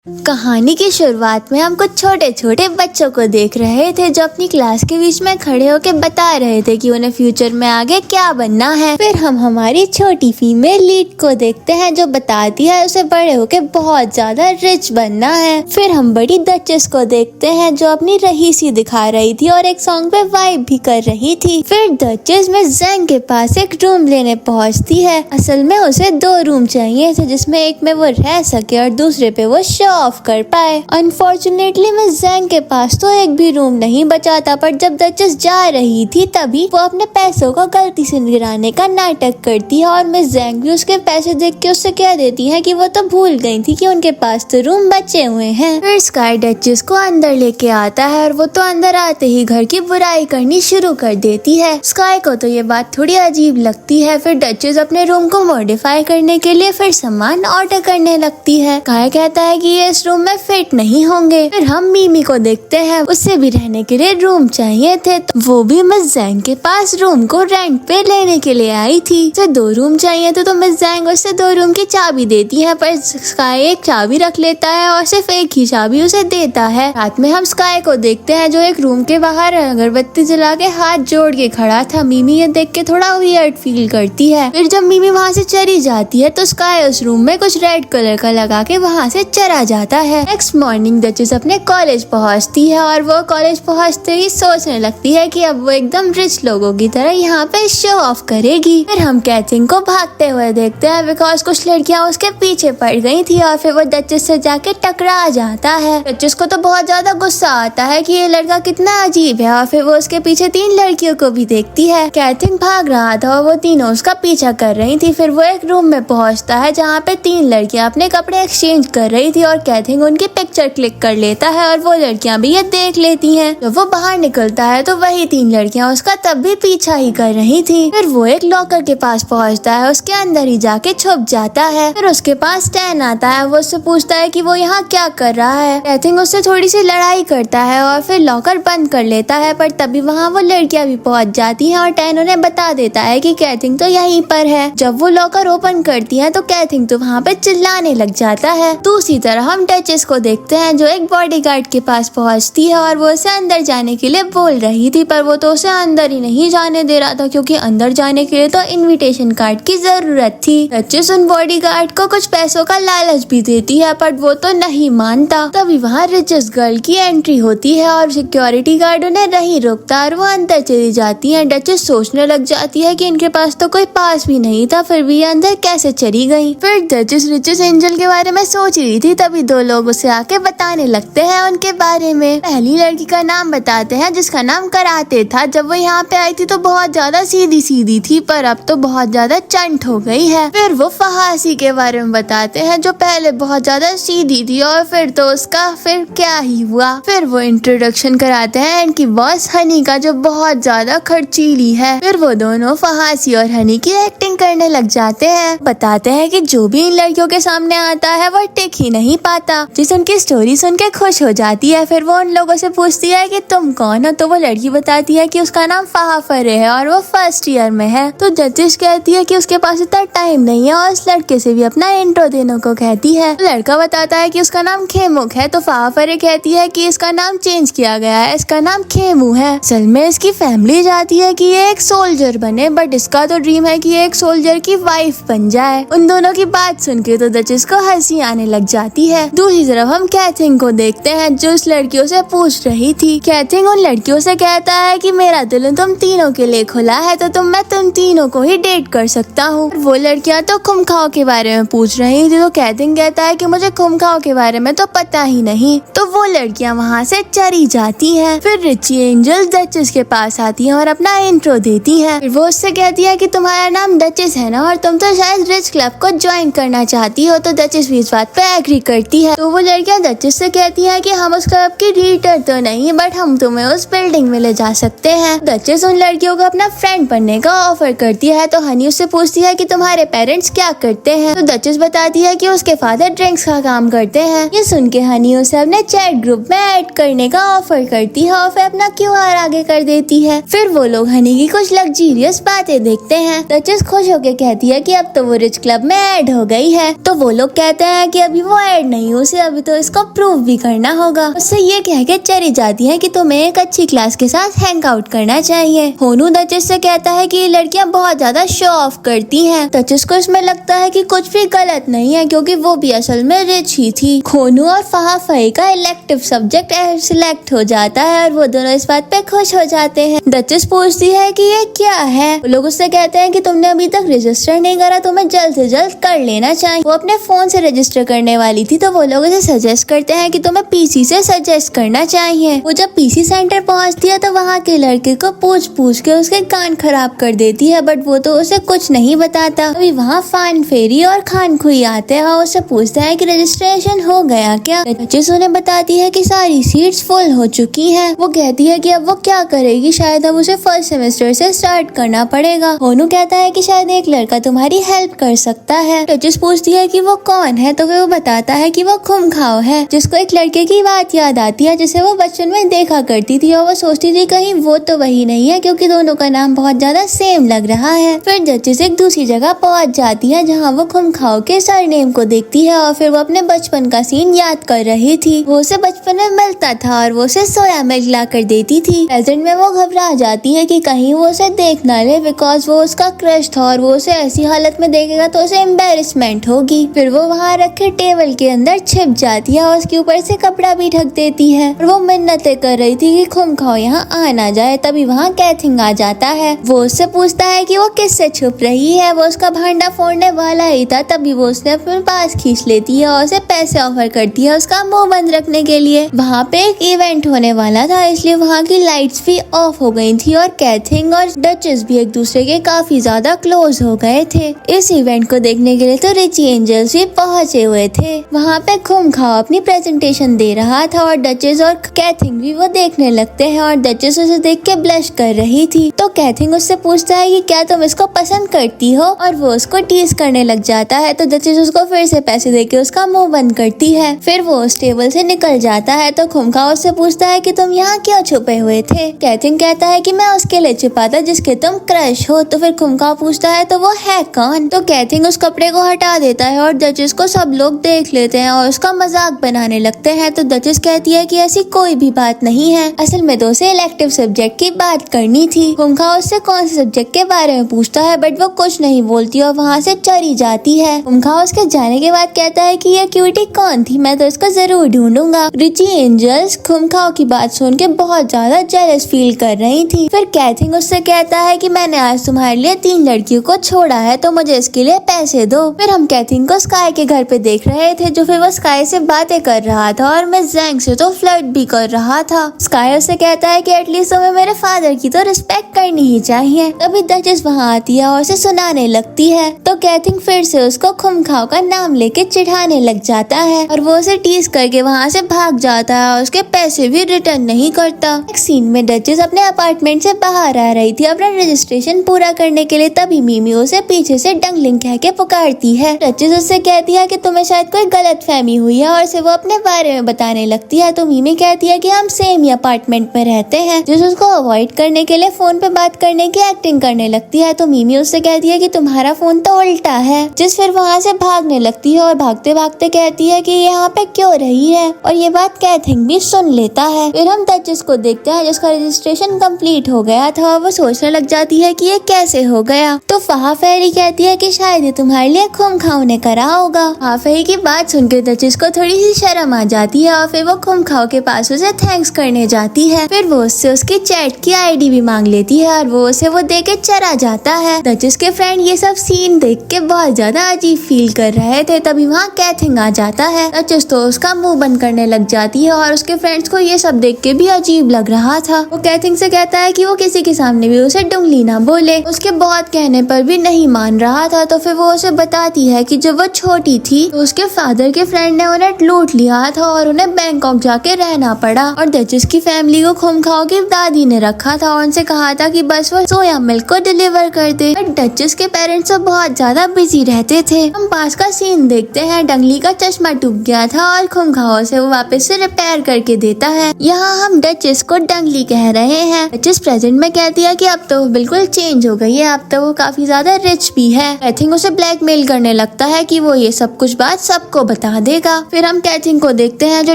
कहानी की शुरुआत में हम कुछ छोटे छोटे बच्चों को देख रहे थे जो अपनी क्लास के बीच में खड़े होकर बता रहे थे कि उन्हें फ्यूचर में आगे क्या बनना है। फिर हम हमारी छोटी फीमेल लीड को देखते हैं जो बताती है उसे बड़े होकर बहुत ज्यादा रिच बनना है। फिर हम बड़ी डचेस को देखते हैं जो अपनी रईसी दिखा रही थी और एक सॉन्ग पे वाइब भी कर रही थी। फिर डचेस में ज़ैंग के पास एक रूम लेने पहुँचती है। असल में उसे 2 रूम चाहिए थे जिसमें एक में वो रह सके और दूसरे पे वो शो ऑफ कर पाए। अनफॉर्चुनेटली में ज़ैंग के पास तो एक भी रूम नहीं बचा था, पर जब डचेस जा रही थी तभी वो अपने पैसों को गलती से गिराने का नाटक करती है और मिस ज़ैंग भी उसके पैसे देख के उससे कह देती है कि वो तो भूल गई थी कि उनके पास तो रूम बचे हुए हैं। फिर स्काई डचेस को अंदर लेके आता है और वो तो अंदर आते ही घर की बुराई करनी शुरू कर देती है। स्काई को तो ये बात थोड़ी अजीब लगती है। फिर डचेस अपने रूम को मॉडिफाई करने के लिए फिर सामान ऑर्डर करने लगती है। स्काई कहता है कि ये इस रूम में फिट नहीं होंगे। फिर हम मिमी को देखते हैं, उससे भी रहने के लिए रूम चाहिए थे, तो वो भी मिस ज़ैंग के पास रूम को रेंट पे लेने के लिए आई थी। उसे 2 रूम चाहिए थे तो मिस ज़ैंग उससे 2 रूम की चाबी देती है, पर स्काई एक चाबी रख लेता है और सिर्फ एक ही चाबी उसे देता है। रात में हम स्काई को देखते हैं जो एक रूम के बाहर अगरबत्ती जला के हाथ जोड़ के खड़ा था। मिमी ये देख के थोड़ा वियर्ड फील करती है। फिर जब मिमी वहाँ से चली जाती है तो स्काई उस रूम में कुछ रेड कलर का लगा के वहाँ से चला जाता है। नेक्स्ट मॉर्निंग डचेस अपने कॉलेज पहुंचती है और वो कॉलेज पहुंचते ही सोचने लगती है कि अब वो एकदम रिच लोगों की तरह यहाँ पे शो ऑफ करेगी। फिर हम कैथिंग को भागते हुए देखते हैं बिकॉज कुछ लड़कियां उसके पीछे पड़ गई थी और फिर वो डचेस से जाके टकरा जाता है। डचेस को तो बहुत ज्यादा गुस्सा आता है कि ये लड़का कितना अजीब है और फिर वो उसके पीछे 3 लड़कियों को भी देखती है। कैथिंग भाग रहा था और वो तीनों उसका पीछा कर रही थी। फिर वो एक रूम में पहुंचता है जहाँ पे 3 लड़कियां अपने कपड़े एक्सचेंज कर रही थी और कैथिंग उनकी पिक्चर क्लिक कर लेता है और वो लड़कियां भी ये देख लेती हैं। जब वो बाहर निकलता है तो वही 3 लड़कियां उसका तब भी पीछा ही कर रही थी। फिर वो एक लॉकर के पास पहुंचता है, उसके अंदर ही जाके छुप जाता है। फिर उसके पास स्टैन आता है, वो उससे पूछता है कि वो यहाँ क्या कर रहा है। कैथिंग उससे थोड़ी सी लड़ाई करता है और फिर लॉकर बंद कर लेता है, पर तभी वहाँ वो लड़कियां भी पहुँच जाती है और टैन उन्हें बता देता है कि कैथिंग तो यहीं पर है। जब वो लॉकर ओपन करती है तो कैथिंग तो वहाँ पे चिल्लाने लग जाता है। दूसरी तरफ हम डचेस को देखते हैं जो एक बॉडीगार्ड के पास पहुंचती है और वो उसे अंदर जाने के लिए बोल रही थी, पर वो तो उसे अंदर ही नहीं जाने दे रहा था क्योंकि अंदर जाने के लिए तो इनविटेशन कार्ड की जरूरत थी। डचेस उन बॉडीगार्ड को कुछ पैसों का लालच भी देती है पर वो तो नहीं मानता। तभी वहाँ रिचेस्ट गर्ल की एंट्री होती है और सिक्योरिटी गार्ड उन्हें नहीं रोकता और वो अंदर चली जाती है। डचेस सोचने लग जाती है कि इनके पास तो कोई पास भी नहीं था, फिर भी ये अंदर कैसे चली गई। फिर डचेस रिचेस्ट एंजल के बारे में सोच रही थी, तभी 2 लोग उसे आके बताने लगते हैं उनके बारे में। पहली लड़की का नाम बताते हैं जिसका नाम कराते था। जब वो यहाँ पे आई थी तो बहुत ज्यादा सीधी सीधी थी, पर अब तो बहुत ज्यादा चंट हो गई है। फिर वो फहासी के बारे में बताते हैं जो पहले बहुत ज्यादा सीधी थी और फिर तो उसका फिर क्या ही हुआ। फिर वो इंट्रोडक्शन कराते हैं इनकी बॉस हनी का जो बहुत ज्यादा खर्चीली है। फिर वो दोनों फहासी और हनी की एक्टिंग करने लग जाते हैं। बताते हैं कि जो भी इन लड़कियों के सामने आता है वो टिक ही नहीं पाता, जिस उनकी स्टोरी सुन के खुश हो जाती है। फिर वो उन लोगों से पूछती है कि तुम कौन हो, तो वो लड़की बताती है कि उसका नाम फहाफरे है और वो फर्स्ट ईयर में है। तो जजिश कहती है कि उसके पास इतना टाइम नहीं है और उस लड़के से भी अपना इंट्रो देने को कहती है। तो लड़का बताता है कि उसका नाम खेमुक है, तो फहाफरे कहती है कि इसका नाम चेंज किया गया है, इसका नाम खेमू है। असल में इसकी फैमिली चाहती है कि ये एक सोल्जर बने, बट इसका तो ड्रीम है कि ये एक सोल्जर की वाइफ बन जाए। उन दोनों की बात सुन के तो डचेस को हंसी आने लग जाती है। दूसरी तरफ हम कैथिंग को देखते हैं जो उस लड़कियों से पूछ रही थी। कैथिंग उन लड़कियों से कहता है कि मेरा दिल तुम तीनों के लिए खुला है, तो मैं तुम तीनों को ही डेट कर सकता हूँ। वो लड़कियां तो खुमखाओ के बारे में पूछ रही थी, तो कैथिंग कहता है कि मुझे खुमखाओ के बारे में तो पता ही नहीं। तो वो लड़कियां वहाँ से चली जाती हैं। फिर रिची एंजल डचेस के पास आती है और अपना इंट्रो देती है। फिर वो उससे कहती है कि तुम्हारा नाम डचेस है ना और तुम तो शायद रिच क्लब को ज्वाइन करना चाहती हो। तो डचेस भी इस बात पे एग्री करती है। तो वो लड़कियां डचेस से कहती है कि हम उस क्लब की रीडर तो नहीं, बट हम तुम्हें उस बिल्डिंग में ले जा सकते हैं। डचेस उन लड़कियों को अपना फ्रेंड बनने का ऑफर करती है। तो हनी उससे पूछती है कि तुम्हारे पेरेंट्स क्या करते हैं। तो डचेस बताती है कि उसके फादर ड्रिंक्स का काम करते हैं। ये सुन के हनी उसे अपने चैट ग्रुप में ऐड करने का ऑफर करती है और फिर अपना QR आगे कर देती है। फिर वो लोग हनी की कुछ लग्जरियस बातें देखते हैं। डचेस खुश होकर कहती है कि अब तो वो रिच क्लब में ऐड हो गई है। तो वो लोग कहते हैं कि अभी वो ऐड नहीं उसे अभी तो इसको प्रूव भी करना होगा। उससे ये कह के चली जाती है कि तुम्हें एक अच्छी क्लास के साथ हैंग आउट करना चाहिए। होनू डचेस से कहता है कि ये लड़कियां बहुत ज्यादा शो ऑफ करती हैं। डचेस को इसमें लगता है कि कुछ भी गलत नहीं है क्योंकि वो भी असल में रिच ही थी। होनू और फही का इलेक्टिव सब्जेक्ट सिलेक्ट हो जाता है और वो दोनों इस बात पे खुश हो जाते हैं। डचेस पूछती है कि ये क्या है। वो लोग उससे कहते हैं कि तुमने अभी तक रजिस्टर नहीं करा, तुम्हें जल्द से जल्द कर लेना चाहिए। वो अपने फोन से रजिस्टर करने वाली थी तो वो लोग उसे सजेस्ट करते हैं कि तुम्हें पीसी से सजेस्ट करना चाहिए। वो जब पीसी सेंटर पहुंचती है तो वहाँ के लड़के को पूछ के उसके कान खराब कर देती है, बट वो तो उसे कुछ नहीं बताता। अभी वहाँ फान फेरी और खान खुई आते हैं और उससे पूछते हैं कि रजिस्ट्रेशन हो गया क्या। डचेस उन्हें बताती है कि सारी सीट्स फुल हो चुकी हैं। वो कहती है कि अब वो क्या करेगी, शायद अब उसे फर्स्ट सेमेस्टर से स्टार्ट करना पड़ेगा। होनू कहता है कि शायद एक लड़का तुम्हारी हेल्प कर सकता है। डचेस पूछती है कि वो कौन है तो फिर वो बताता है कि वो खुमखाओ है, जिसको एक लड़के की बात याद आती है जिसे वो बचपन में देखा करती थी और वो सोचती थी कहीं वो तो वही नहीं है क्योंकि दोनों का नाम बहुत ज्यादा सेम लग रहा है। फिर डचेस एक दूसरी जगह पहुंच जाती है जहाँ वो खुमखाओ के सरनेम को देखती है और फिर वो अपने बचपन का सीन याद कर रही थी। वो उसे बचपन में मिलता था और वो उसे सोया मिल्क ला कर देती थी। प्रेजेंट में वो घबरा जाती है कि कहीं वो उसे देख ना ले बिकॉज वो उसका क्रश था और वो उसे ऐसी हालत में देखेगा तो उसे एम्बेरसमेंट होगी। फिर वो वहाँ रखे टेबल के अंदर छिप जाती है और उसके ऊपर से कपड़ा भी ढक देती है और वो मिन्नतें कर रही थी कि खुमखाओ यहाँ आ ना जाए। तभी वहाँ कैथिंग आ जाता है। वो उससे पूछता है कि वो किससे छुप रही है। वो उसका भांडा फोड़ने वाला ही था तभी वो उसने अपने पास खींच लेती है और उसे पैसे ऑफर करती है उसका मुंह बंद रखने के लिए। वहाँ पे एक इवेंट होने वाला था इसलिए वहाँ की लाइट्स भी ऑफ हो गई थी और कैथिंग और डचेस भी एक दूसरे के काफी ज्यादा क्लोज हो गए थे। इस इवेंट को देखने के लिए तो रिची एंजल्स भी पहुंचे हुए थे। वहाँ पे खुमखाओ अपनी प्रेजेंटेशन दे रहा था और डचेस और कैथिंग भी वो देखने लगते हैं और डचेस उसे देख के ब्लश कर रही थी। तो कैथिंग उससे पूछता है कि क्या तुम इसको पसंद करती हो और वो उसको टीज करने लग जाता है। तो डचेस उसको फिर से पैसे देके उसका मुंह बंद करती है। फिर वो उस टेबल से निकल जाता है। तो खुमखाओ उससे पूछता है कि तुम यहाँ क्यों छुपे हुए थे। कैथिंग कहता है कि मैं उसके लिए छुपा था जिसके तुम क्रश हो। तो फिर खुमखाओ पूछता है तो वो है कौन। तो कैथिंग उस कपड़े को हटा देता है और डचेस को सब लोग देख लेते हैं और उसका मजाक बनाने लगते हैं। तो डचेस कहती है कि ऐसी कोई भी बात नहीं है, असल में तो उसे इलेक्टिव सब्जेक्ट की बात करनी थी। खुमखाओ उससे कौन से सब्जेक्ट के बारे में पूछता है बट वो कुछ नहीं बोलती और वहाँ से चली जाती है। खुमखाओ उसके जाने के बाद कहता है कि ये क्यूटी कौन थी, मैं तो इसको जरूर ढूंढूंगा। रिची एंजल्स खुमखाओ की बात सुन के बहुत ज्यादा जेलस फील कर रही थी। फिर कैथिंग उससे कहता है कि मैंने आज तुम्हारे लिए 3 लड़कियों को छोड़ा है तो मुझे इसके लिए पैसे दो। फिर हम कैथिंग को स्काई के घर पे देख रहे थे जो फिर वो स्काई से बातें कर रहा था और मैं जैंग से तो फ्लर्ट भी कर रहा था। स्काई उससे कहता है कि एटलीस्ट तुम्हें मेरे फादर की तो रिस्पेक्ट करनी ही चाहिए। तभी डचेस वहाँ आती है और उसे सुनाने लगती है। तो कैथिंग फिर से उसको खुमखाओ का नाम लेके चिढ़ाने लग जाता है और वो उसे टीज करके वहाँ से भाग जाता है और उसके पैसे भी रिटर्न नहीं करता। एक सीन में डचेस अपने अपार्टमेंट से बाहर आ रही थी अपना रजिस्ट्रेशन पूरा करने के लिए। तभी मिमी उसे पीछे से डंगलिंग कह के पुकारती है। डचेस उससे कहती है कि तुम्हें शायद कोई गलत फहमी हुई है और से वो अपने बारे में बताने लगती है। तो मिमी कहती है कि हम सेम ही अपार्टमेंट में रहते हैं। जिस उसको अवॉइड करने के लिए फोन पे बात करने की एक्टिंग करने लगती है। तो मिमी उससे कहती है कि तुम्हारा फोन तो उल्टा है। जिस फिर वहाँ से भागने लगती है और भागते भागते कहती है कि यहाँ पे क्यों रही है और ये बात कैथिंग भी सुन लेता है। फिर हम डचेस को देखते हैं जिसका रजिस्ट्रेशन कंप्लीट हो गया था और वो सोचने लग जाती है कि ये कैसे हो गया। तो फही कहती है कि शायद ये तुम्हारे लिए खुमखाओ ने करा होगा। फही की बात सुनकर डचेस को थोड़ी सी शर्म आ जाती है और फिर वो खुमखाओ के पास उसे थैंक्स करने जाती है। फिर वो उससे उसकी चैट की आईडी भी मांग लेती है और वो उसे वो दे के चला जाता है। डचेस के फ्रेंड ये सब सीन देख के बहुत ज्यादा अजीब फील कर रहे थे। तभी वहाँ कैथिंग आ जाता है। डचेस तो उसका मुंह बंद करने लग जाती है और उसके फ्रेंड्स को ये सब देख के भी अजीब लग रहा था। वो कैथिंग से कहता है कि वो किसी के सामने भी उसे डुंगली ना बोले। उसके बहुत कहने पर भी नहीं मान रहा था। तो फिर वो उसे बताती है कि जब वो छोटी थी तो उसके फादर के फ्रेंड ने उन्हें लूट लिया था और उन्हें बैंकॉक जाके रहना पड़ा और डचेस की फैमिली को खुमखाओ की दादी ने रखा था और उनसे कहा था कि बस वो सोया मिल्क को डिलीवर कर दे। पर डचेस के पेरेंट्स तो बहुत ज्यादा बिजी रहते थे। हम पास का सीन देखते हैं। डंगली का चश्मा टूट गया था और खुमखाओ से वो वापस से रिपेयर करके देता है। यहाँ हम डचेस को डंगली कह रहे हैं। डचेस प्रेजेंट में कहती है कि अब तो वो बिल्कुल चेंज हो गई है, अब तो वो काफी ज्यादा रिच भी है। कैथिंग उसे ब्लैकमेल करने लगता है कि वो ये सब कुछ बात सबको बता देगा। फिर हम कैथिंग को देखते हैं जो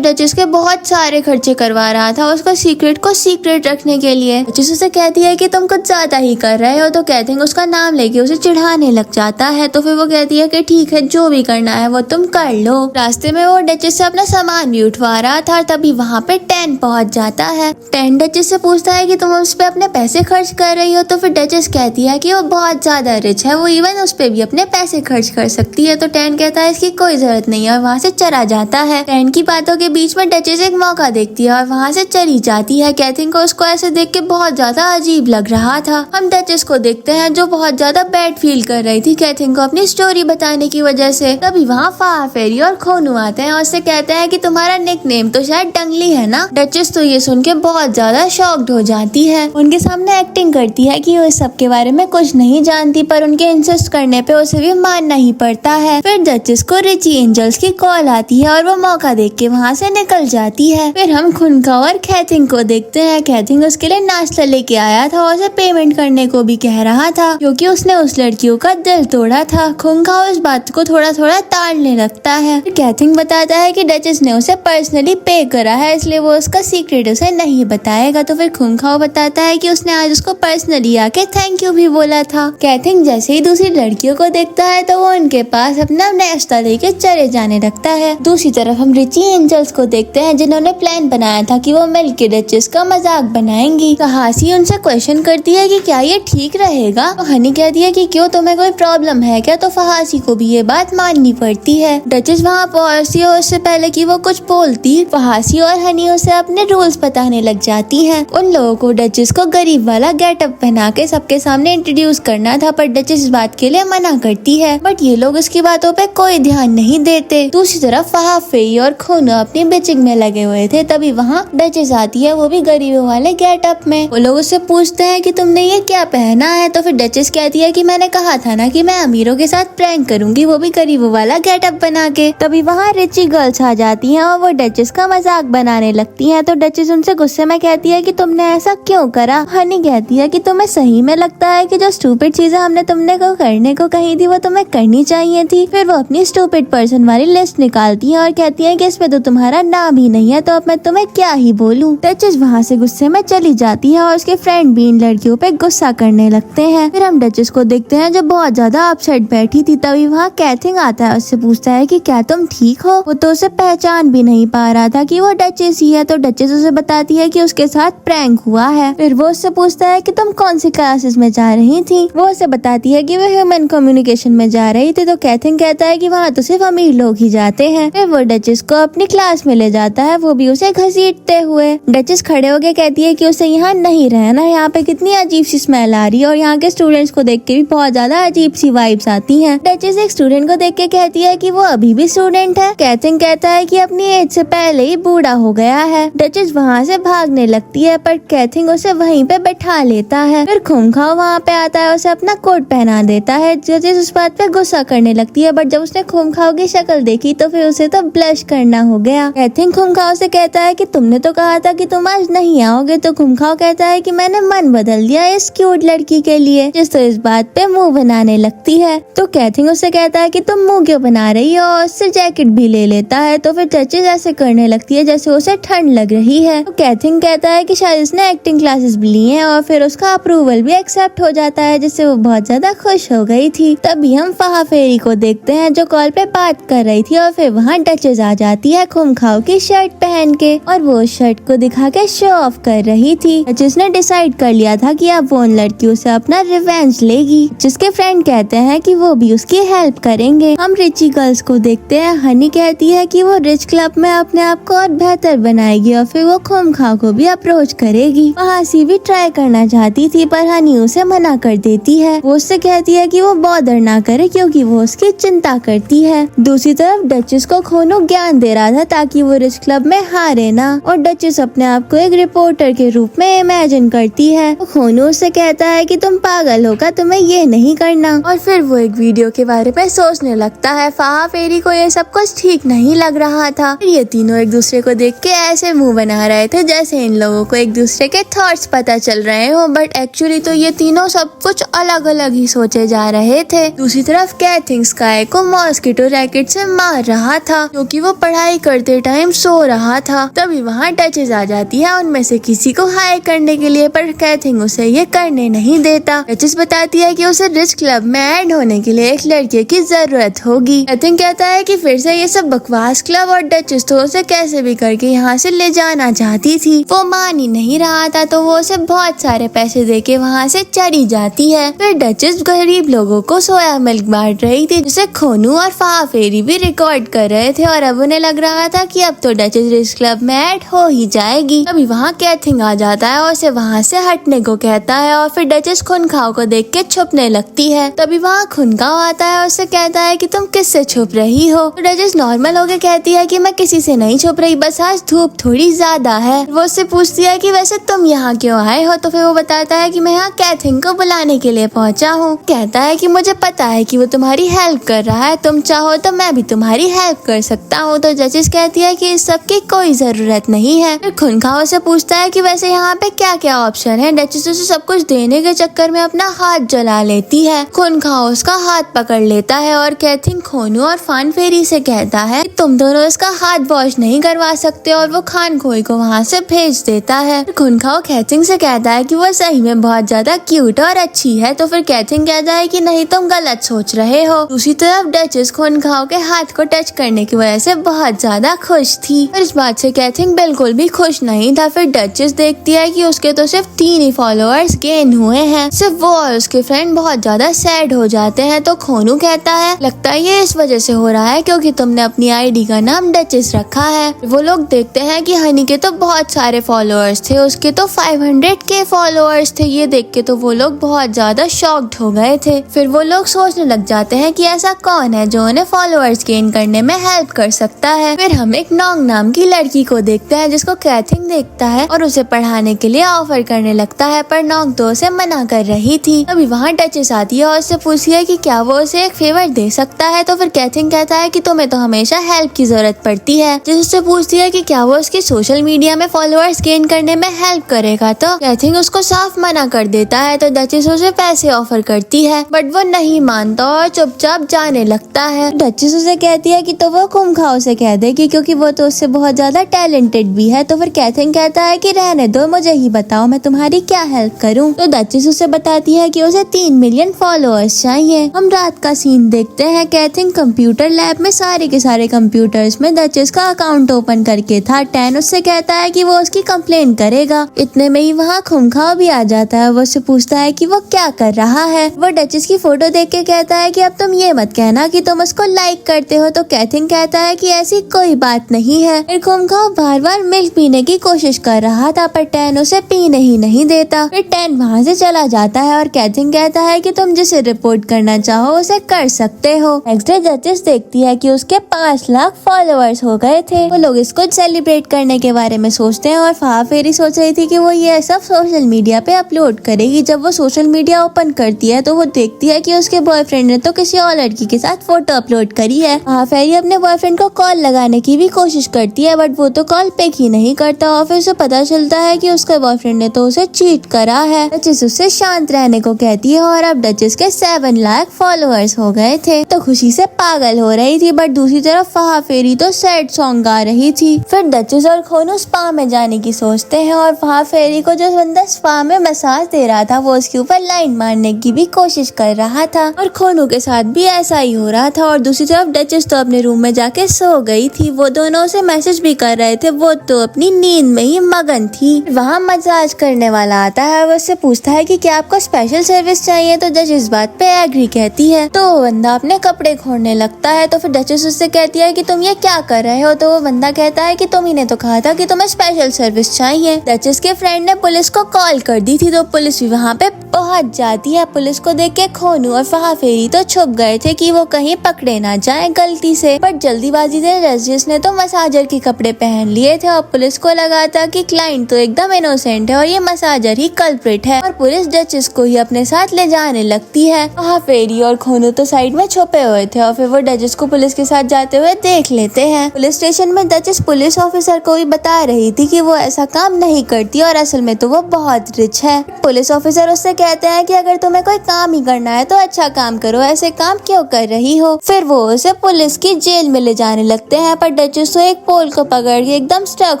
डचेस के बहुत सारे खर्चे करवा रहा था उसका सीक्रेट को सीक्रेट रखने के लिए। डचेस उसे कहती है कि तुम कुछ ज्यादा ही कर रहे हो, तो कैथिंग उसका नाम लेके उसे चिढ़ाने लग जाता है। तो फिर वो कहती है कि ठीक है, जो भी करना है वो तुम कर लो। रास्ते में वो डचेस से अपना सामान भी उठवा रहा था, तभी वहाँ पे टैन पहुँच जाता है। टैन डचेस से पूछता है कि तुम उस पे अपने पैसे खर्च कर रही हो, तो फिर डचेस कहती है कि वो बहुत ज्यादा रिच है, वो इवन उस पे भी अपने पैसे खर्च कर सकती है। तो टैन कहता है इसकी कोई जरूरत नहीं है और वहाँ से चला जाता है। टैन की बातों के बीच में डचेस एक मौका देखती है और वहाँ से चली जाती है। कैथिंग को उसको ऐसे देख के बहुत ज्यादा अजीब लग रहा था। हम डचेस को देखते हैं जो बहुत ज्यादा बैड फील कर रही थी कैथिंग को अपनी स्टोरी बताने की वजह से। तभी वहाँ फाहा फेरी और खोनू आते हैं और उससे कहते हैं कि तुम्हारा निकनेम तो शायद डंगली है ना। डचेस तो ये सुन के बहुत ज्यादा शॉक्ड हो जाती है, उनके सामने एक्टिंग करती है कि वो इस सब के बारे में कुछ नहीं जानती, पर उनके इंसिस्ट करने पे उसे भी मानना ही पड़ता है। फिर डचेस को रिची एंजल्स की कॉल आती है और वो मौका देख के वहाँ से निकल जाती है। फिर हम खुनखा और कैथिंग को देखते हैं। कैथिंग उसके लिए नाश्ता लेके आया था और उसे पेमेंट करने को भी कह रहा था क्योंकि उसने उस लड़कियों का दिल तोड़ा था। खुनखा उस बात को थोड़ा थोड़ा टालने लगता है। कैथिंग बताता है कि डचेस ने उसे पर्सनली पे करा है, इसलिए वो उसका सीक्रेट उसे नहीं बताएगा। तो फिर खुनखा बताता है कि उसने आज उसको पर्सनली आके थैंक यू भी बोला था। कैथिंग जैसे ही दूसरी लड़कियों को देखता है तो वो उनके पास अपना नाश्ता लेके चले जाने लगता है। दूसरी तरफ हम रिची एंजल्स को देखते हैं जिन्होंने प्लान बनाया था कि वो मिलके डचेस का मजाक बनाएंगी। तो हासी उनसे क्वेश्चन करती है कि क्या ये ठीक रहेगा। तो हनी कहती है कि क्यों, तुम्हें कोई प्रॉब्लम है क्या। तो फहासी को भी ये बात माननी पड़ती है। डचेस वहाँ पहुँचती है, उससे पहले कि वो कुछ बोलती फहासी और हनी उसे अपने रूल्स बताने लग जाती हैं। उन लोगों को डचेस को गरीब वाला गेटअप पहना के सबके सामने इंट्रोड्यूस करना था, पर डचेस इस बात के लिए मना करती है, बट ये लोग उसकी बातों पे कोई ध्यान नहीं देते। दूसरी तरफ फाहा फेरी और खोनू अपनी बिचिंग में लगे हुए थे, तभी वहाँ डचेस आती है, वो भी गरीबों वाले गेटअप में। वो लोग उससे पूछते हैं कि तुमने ये क्या पहना है। तो फिर डचेस कहती है कि मैंने कहा था ना कि मैं अमीरों के साथ प्रैंक करूंगी, वो भी गरीबों वाला गेटअप बना के। तभी वहाँ रिची गर्ल्स आ जाती हैं और वो डचेस का मजाक बनाने लगती हैं। तो डचेस उनसे गुस्से में कहती है कि तुमने ऐसा क्यों करा। हनी कहती है कि तुम्हें सही में लगता है कि जो स्टूपिड चीजें हमने तुमने को करने को कही थी वो तुम्हें करनी चाहिए थी। फिर वो अपनी स्टूपिड पर्सन वाली लिस्ट निकालती है और कहती है कि इसमें तो तुम्हारा नाम ही नहीं है, तो अब मैं तुम्हें क्या ही बोलूं। डचेस वहाँ से गुस्से में चली जाती है और उसके फ्रेंड भी इन लड़कियों पे गुस्सा करने लगते हैं। फिर हम डचेस को देखते हैं जो बहुत ज्यादा अपसेट बैठी थी। तभी वहाँ कैथिंग आता है, उससे पूछता है कि क्या तुम ठीक हो। वो तो उसे पहचान भी नहीं पा रहा था कि वो डचेस ही है। तो डचेस उसे बताती है कि उसके साथ प्रैंक हुआ है। फिर वो उससे पूछता है कि तुम कौन सी क्लासेस में जा रही थी। वो उसे बताती है कि वो ह्यूमन कम्युनिकेशन में जा रही थी। तो कैथिंग कहता है कि वहाँ तो सिर्फ अमीर लोग ही जाते हैं। फिर वो डचेस को अपनी क्लास में ले जाता है, वो भी उसे घसीटते हुए। डचेस खड़े होके कहती है कि उसे यहाँ नहीं रहना, यहाँ पे कितनी अजीब सी स्मेल आ रही है और यहाँ के स्टूडेंट्स को देख के भी बहुत ज्यादा अजीब सी वाइब्स आती हैं। डचेस एक स्टूडेंट को देख के कहती है कि वो अभी भी स्टूडेंट है। कैथिंग कहता है कि अपनी एज से पहले ही बूढ़ा हो गया है। डचेस वहाँ से भागने लगती है, पर कैथिंग उसे वहीं पे बैठा लेता है। फिर खुनखाओ वहाँ पे आता है, उसे अपना कोट पहना देता है। डचेस उस बात पे गुस्सा करने लगती है, बट जब उसने खुनखाओ की शक्ल देखी तो फिर उसे तो ब्लश करना हो गया। कैथिंग खुनखाओ से कहता है कि तुमने तो कहा था कि तुम आज नहीं आओगे। तो खुनखाओ कहता है कि मैंने मन बदल दिया इस क्यूट लड़की के लिए, जिस तो इस बात पे मुंह बनाने लगती है। तो कैथिंग उससे कहता है कि तुम मुंह क्यों बना रही हो, और उससे जैकेट भी ले लेता है। तो फिर डचेस ऐसे करने लगती है जैसे उसे ठंड लग रही है। तो कैथिंग कहता है कि शायद उसने एक्टिंग क्लासेस भी ली हैं, और फिर उसका अप्रूवल भी एक्सेप्ट हो जाता है, जिससे वो बहुत ज्यादा खुश हो गई थी। तभी हम फाहा फेरी को देखते हैं जो कॉल पे बात कर रही थी, और फिर वहाँ डचेस आ जाती है खुनखाओ की शर्ट पहन के, और वो शर्ट को दिखा के शो ऑफ कर रही थी। डचेस ने डिसाइड कर लिया था कि अब वो उन लड़कियों से अपना रिवेंज लेगी, जिसके फ्रेंड कहते हैं कि वो भी उसकी हेल्प करेंगे। हम रिची गर्ल्स को देखते हैं। हनी कहती है कि वो रिच क्लब में अपने आप को और बेहतर बनाएगी, और फिर वो खुनखाओ को भी अप्रोच करेगी। हासी भी ट्राई करना चाहती थी, पर हनी उसे मना कर देती है। वो उससे कहती है कि वो बॉदर ना करे क्योंकि वो उसकी चिंता करती है। दूसरी तरफ डचेस को खोनू ज्ञान दे रहा था ताकि वो रिच क्लब में हारे ना, और डचेस अपने आप को एक रिपोर्टर के रूप में इमेजिन करती है। तो खोनू उससे कहता है कि तुम पागल होगा, तुम्हें ये नहीं करना, और फिर वो एक वीडियो के बारे में सोचने लगता है। फाहा फेरी को ये सब कुछ ठीक नहीं लग रहा था। फिर ये तीनों एक दूसरे को देख के ऐसे मुंह बना रहे थे जैसे इन लोगों को एक दूसरे के थॉट्स पता चल रहे हो, बट एक्चुअली तो ये तीनों सब कुछ अलग अलग ही सोचे जा रहे थे। दूसरी तरफ कैथिंग स्काई को मॉस्किटो रैकेट से मार रहा था क्योंकि वो पढ़ाई करते टाइम सो रहा था। तभी वहाँ डचेस आ जाती है उनमें से किसी को हायर करने के लिए, पर कैथिंग उसे ये करने नहीं देता। डचेस बताती है कि उसे रिच क्लब में ऐड होने के लिए एक लड़के की जरूरत होगी। कैथिंग कहता है कि फिर से ये सब बकवास क्लब, और डचेस तो उसे कैसे भी करके यहाँ से ले जाना चाहती थी। वो मान ही नहीं रहा था तो वो उसे बहुत सारे पैसे देके वहाँ से चली जाती है। फिर डचेस गरीब लोगों को सोया मिल्क बांट रही थी, जिसे खोनू और फहा फेरी भी रिकॉर्ड कर रहे थे, और अब उन्हें लग रहा था कि अब तो डचेस रिच क्लब में ऐड हो ही जाएगी। अभी वहाँ कैथिंग आ जाता है और उसे वहाँ से हटने को कहता है, और फिर डचेस खुनखाओ को देख के छुपने लगती है। तभी वहाँ खुनखाओ आता है और उससे कहता है कि तुम किससे छुप रही हो। तो डचेस नॉर्मल होके कहती है कि मैं किसी से नहीं छुप रही, बस आज धूप थोड़ी ज्यादा है। वो उससे पूछती है कि वैसे तुम यहाँ क्यों आए हो। तो फिर वो बताता है कि मैं यहाँ कैथिंग को बुलाने के लिए पहुँचा हूँ। कहता है कि मुझे पता है कि वो तुम्हारी हेल्प कर रहा है, तुम चाहो तो मैं भी तुम्हारी हेल्प कर सकता हूँ। तो डचेस कहती है कि इस सब की कोई जरूरत नहीं है। फिर खुनखाओ से पूछता है कि वैसे यहाँ पे क्या क्या ऑप्शन है। डचेस उसे सब कुछ देने के चक्कर में अपना हाथ जला लेती है। खुनखाओ उसका हाथ पकड़ लेता है और कैथिंग, खोनू और फान फेरी से कहता है कि तुम दोनों इसका हाथ वॉश नहीं करवा सकते, और वो खान खोई को वहाँ से भेज देता है। खुनखाओ कैथिंग से कहता है कि वो सही में बहुत ज्यादा क्यूट और अच्छी है। तो फिर कैथिंग कहता है कि नहीं, तुम गलत सोच रहे हो। दूसरी तरफ डचेस खुनखाओ के हाथ को टच करने की वजह से बहुत ज्यादा खुश थी, और इस बात से कैथिंग बिल्कुल भी खुश नहीं था। फिर डचेस देखती है कि उसके तो सिर्फ 3 ही फॉलोअर्स गेन हुए हैं। सिर्फ वो और उसके फ्रेंड बहुत ज्यादा सैड हो जाते हैं। तो खोनू कहता है लगता है ये इस वजह से हो रहा है क्योंकि तुमने अपनी आईडी का नाम डचेस रखा है। वो लोग देखते हैं कि हनी के तो बहुत सारे फॉलोअर्स थे, उसके तो 500K फॉलोअर्स थे। ये देख के तो वो लोग बहुत ज्यादा शॉक्ड हो गए थे। फिर वो लोग सोचने लग जाते हैं कि ऐसा कौन है जो उन्हें फॉलोअर्स गेन करने में हेल्प कर सकता है। फिर हम एक नोंग नाम की लड़की को देखते हैं जिसको कैथिंग देखता है और उसे पढ़ाने के लिए ऑफर करने लगता है, पर नोंग तो उसे मना कर रही थी। अभी वहाँ डचेस आती है और उससे पूछती है कि क्या वो उसे एक फेवर दे सकता है। तो फिर कैथिंग कहता है कि तुम्हें तो हमेशा हेल्प की जरूरत पड़ती है। जिस उससे पूछती है कि क्या वो उसकी सोशल मीडिया में फॉलोअर्स गेन करने में हेल्प करेगा। तो कैथिंग उसको साफ मना कर देता है। तो डचेस उसे पैसे ऑफर करती है, बट वो नहीं मानता और चुपचाप जाने लगता है। डचेस उसे कहती है कि तो वो खुनखाओ से कह देगी क्योंकि वो तो उससे बहुत ज्यादा टैलेंटेड भी है। तो फिर कैथिंग कहता है कि रहने दो, मुझे ही बताओ मैं तुम्हारी क्या हेल्प करूं। तो डचेस उसे बताती है कि उसे 3 मिलियन फॉलोअर्स चाहिए। हम रात का सीन देखते हैं। कैथिंग कंप्यूटर लैब में सारे के सारे कंप्यूटर्स में डचेस का अकाउंट ओपन करके था। टैन उससे कहता है कि वो उसकी कंप्लेन करेगा। इतने में ही वहाँ खुनखाओ भी आ जाता है। वो उससे पूछता है कि वो क्या कर रहा है। वो डचेस की फोटो देख के कहता है कि अब तुम ये मत कहना कि तुम उसको लाइक करते हो। तो कैथिंग कहता है कि ऐसी कोई बात नहीं है। फिर खुनखाओ बार बार मिल्क पीने की कोशिश कर रहा था, पर टैन उसे पीने ही नहीं देता। फिर टैन वहाँ से चला जाता है और कैथिंग कहता है कि तुम जिसे रिपोर्ट करना चाहो उसे कर सकते हो। नेक्स्ट डे डचेस देखती है कि उसके 5 लाख फॉलोअर्स हो गए थे। वो लोग इसको सेलिब्रेट करने के बारे में सोचते हैं, और फहा फेरी सोच रही थी कि वो ये सब सोशल मीडिया पे अपलोड करेगी। जब वो सोशल मीडिया ओपन करती है तो वो देखती है कि उसके बॉयफ्रेंड ने तो किसी और लड़की के साथ फोटो अपलोड करी है। फहा फेरी अपने बॉयफ्रेंड को कॉल लगाने की भी कोशिश करती है, बट वो तो कॉल पिक ही नहीं करता। और फिर उसे पता चलता है कि उसके बॉयफ्रेंड ने तो उसे चीट करा है। डचेस उससे शांत रहने को कहती है, और अब डचेस के 7 लाख फॉलोअर्स हो गए थे। तो खुशी से पागल हो रही थी, बट दूसरी तरफ फहा फेरी तो सैड सॉन्ग गा रही थी। फिर डचेस और खोनू स्पा में जाने की सोचते हैं, और फहा फेरी को जो बंदा स्पा में मसाज दे रहा था वो उसके ऊपर लाइन मारने की भी कोशिश कर रहा था, और खोनू के साथ भी ऐसा ही हो रहा था। और दूसरी तरफ डचेस तो अपने रूम में जाके सो गई थी। वो दोनों उसे मैसेज भी कर रहे थे, वो तो अपनी नींद में ही मगन थी। वहाँ मसाज करने वाला आता है, वो उससे पूछता है कि क्या आपको स्पेशल सर्विस चाहिए। तो डचेस इस बात पे एग्री कहती है। तो वो बंदा अपने कपड़े खोलने लगता है। तो फिर डचेस उससे कहती है कि तुम ये क्या कर रहे हो। तो वो बंदा कहता है कि तुम ही ने तो कहा था कि तुम्हें स्पेशल सर्विस चाहिए। डचेस के फ्रेंड ने पुलिस को कॉल कर दी थी, तो पुलिस भी वहाँ पे पहुँच जाती है। पुलिस को देख के खोनू और फहा फेरी तो छुप गए थे कि वो कहीं पकड़े ना जाए गलती से, बट जल्दीबाजी में डचेस ने तो मसाजर के कपड़े पहन लिए थे, और पुलिस को लगा था कि क्लाइंट तो एकदम इनोसेंट है और ये मसाजर ही कल्प्रिट है, और पुलिस डचेस को ही अपने साथ ले जाने लगती है। फहा फेरी और खोनू तो साइड में छुपे हुए थे, और फिर वो डचेस को पुलिस के साथ जाते हुए देख लेते हैं। पुलिस स्टेशन में डचेस पुलिस ऑफिसर को भी बता रही थी कि वो ऐसा काम नहीं करती और असल में तो वो बहुत रिच है। पुलिस ऑफिसर उससे कहते हैं कि अगर तुम्हें कोई काम ही करना है तो अच्छा काम करो, ऐसे काम क्यों कर रही हो। फिर वो उसे पुलिस की जेल में ले जाने लगते हैं, पर डचेस तो एक पोल को पकड़ के एकदम स्टक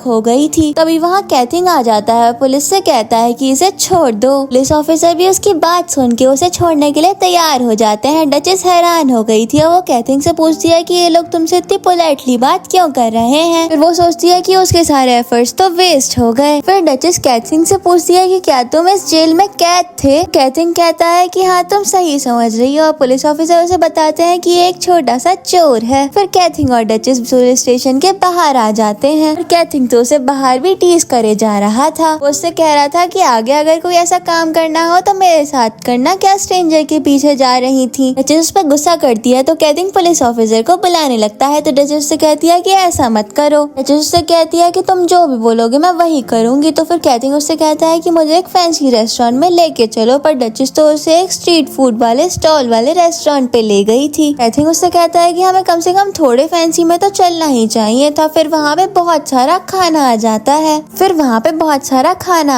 हो गई थी। तभी वहाँ कैथिंग आ जाता है, पुलिस से कहता है कि इसे छोड़ दो। पुलिस ऑफिसर भी उसकी बात सुन के उसे छोड़ने के लिए तैयार हो जाते हैं। डचेस हैरान हो गई थी और वो कैथिंग से पूछती है कि ये लोग तुमसे इतनी पोलाइटली बात क्यों कर रहे हैं। फिर वो सोचती है कि उसके सारे एफर्ट्स तो वेस्ट हो गए। फिर डचेस कैथिंग से पूछती है कि क्या तुम इस जेल में कैद थे। कैथिंग कहता है कि हाँ तुम सही समझ रही हो। पुलिस ऑफिसर उसे बताते हैं कि ये एक छोटा सा चोर है। फिर कैथिंग और डचेस पुलिस स्टेशन के बाहर आ जाते हैं। और कैथिंग तो उसे बाहर भी टीज करे जा रहा था। वो उससे कह रहा था कि आगे अगर कोई ऐसा काम करना हो तो मेरे साथ करना, क्या स्ट्रेंजर के पीछे जा रही थी। डचेस उस पर गुस्सा करती है तो कैथिंग पुलिस ऑफिसर को बुलाने लगता है। तो डचेस उससे कहती है कि ऐसा मत करो। डचेस उससे कहती है कि तुम जो भी बोलोगे मैं वही करूंगी। तो फिर कैथिंग उससे कहता है कि मुझे एक फैंसी रेस्टोरेंट में लेके चलो, पर डचेस तो उसे एक स्ट्रीट फूड वाले स्टॉल वाले रेस्टोरेंट पे ले गई थी। कैथिंग उससे कहता है कि हमें कम से कम थोड़े फैंसी में तो चलना ही चाहिए था। फिर वहाँ पे बहुत सारा खाना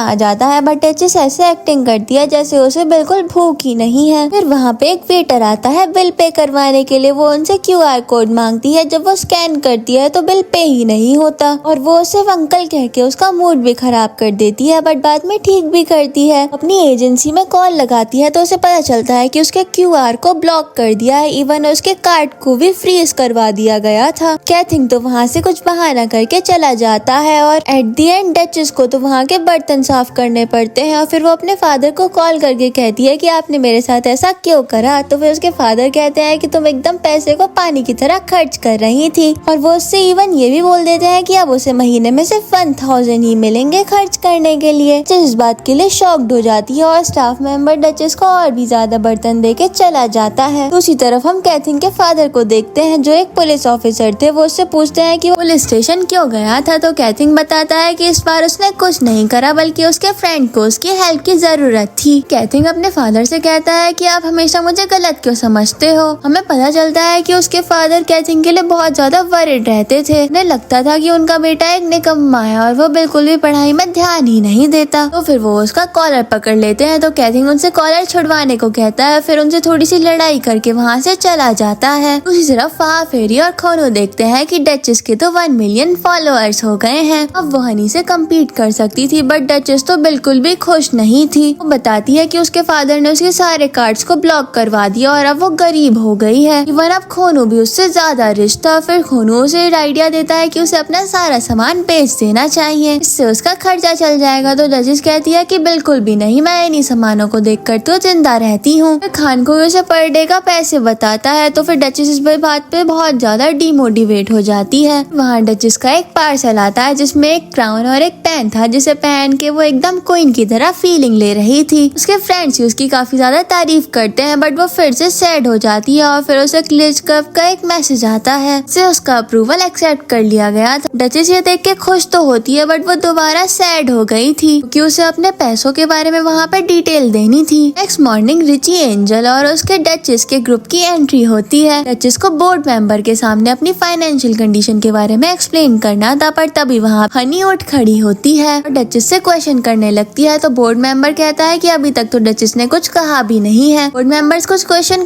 आ जाता है। बट डचेस ऐसे एक्टिंग करती है जैसे उसे बिल्कुल भूख ही नहीं है। फिर वहाँ पे एक वेटर आता है बिल पे करवाने के लिए। वो उनसे QR कोड मांगती है। जब वो स्कैन करती है तो बिल पे ही नहीं होता और वो उसे अंकल कह के उसका मूड भी खराब कर देती है, बट बाद में ठीक भी करती है। अपनी एजेंसी में कॉल लगाती है तो उसे पता चलता है कि उसके QR को ब्लॉक कर दिया है, इवन उसके कार्ड को भी फ्रीज करवा दिया गया था। कैथिंग तो वहाँ से कुछ बहाना करके चला जाता है और एट दी एंड डचेस को तो वहाँ के बर्तन साफ करने पड़ते हैं। और फिर वो अपने फादर को कॉल करके कहती है कि आपने मेरे साथ ऐसा क्यों करा। तो फिर उसके फादर कहते हैं कि तुम एकदम पैसे को पानी की तरह खर्च कर रही थी। और वो उससे इवन ये भी बोल देते हैं कि अब उसे महीने में सिर्फ 1000 ही मिलेंगे खर्च करने के लिए। इस बात के लिए शॉक्ड हो जाती है और स्टाफ मेंबर डचेस को और भी ज्यादा बर्तन दे के चला जाता है। दूसरी तरफ हम कैथिंग के फादर को देखते हैं जो एक पुलिस ऑफिसर थे। वो उससे पूछते हैं कि वो पुलिस स्टेशन क्यों गया था। तो कैथिंग बताता है कि इस बार उसने कुछ नहीं करा, बल्कि उसके फ्रेंड को उसकी हेल्प की जरूरत थी। कैथिंग अपने फादर से कहता है कि आप हमेशा मुझे गलत क्यों समझते हो। हमें पता चलता है कि उसके फादर कैथिंग के लिए बहुत ज्यादा वरिड रहते थे। उन्हें लगता था कि उनका बेटा एक निकम्मा है और वो बिल्कुल भी पढ़ाई में ध्यान ही नहीं देता। तो फिर वो उसका कॉलर पकड़ लेते हैं। तो कैथिंग उनसे कॉलर छुड़वाने को कहता है। फिर उनसे थोड़ी सी लड़ाई करके वहाँ से चला जाता है। दूसरी तरफ फेरी और खोनो देखते हैं कि डचेस के तो 1 मिलियन फॉलोअर्स हो गए हैं। अब वो हनी से कम्पीट कर सकती थी, बट डचेस तो बिल्कुल भी खुश नहीं थी। वो बताती है कि उसके फादर ने उसके सारे कार्ड्स को ब्लॉक करवा दिया और अब वो गरीब हो गई है। इवन अब खोनो भी उससे ज्यादा रिच था। फिर खोनो उसे एक आइडिया देता है कि उसे अपना सारा सामान बेच देना चाहिए, इससे उसका खर्चा चल जाएगा। तो डचेस कहती है कि बिल्कुल भी नहीं, मैं इन्हीं सामानों को देखकर तो जिंदा रहती हूँ। खान को उसे पर डे का पैसे बताता है। तो फिर डचेस इस बात पे बहुत ज्यादा डिमोटिवेट हो जाती है। वहाँ डचेस का एक पार्सल आता है जिसमें एक क्राउन और एक पेन था, जिसे पहन के वो एकदम क्वीन की तरह फीलिंग ले रही थी। उसके फ्रेंड्स उसकी काफी ज्यादा तारीफ करते हैं, बट वो फिर से सैड हो जाती है। और फिर उसे क्लिच कप का एक मैसेज आता है जिससे उसका अप्रूवल एक्सेप्ट कर लिया गया था। डचेस ये देख के खुश तो होती है, बट वो दोबारा सैड हो गई थी क्योंकि उसे अपने पैसों के बारे में वहाँ पे डिटेल देनी थी। नेक्स्ट मॉर्निंग रिची, एंजल और उसके डचेस के ग्रुप की एंट्री होती है। डचेस को बोर्ड मेंबर के सामने अपनी फाइनेंशियल कंडीशन के बारे में एक्सप्लेन करना था, पर तभी वहाँ हनी उठ खड़ी होती है और डचेस से क्वेश्चन करने लगती है। तो बोर्ड मेंबर कहता है कि अभी तक तो डचेस ने कुछ कहा भी नहीं है। बोर्ड मेंबर्स कुछ क्वेश्चन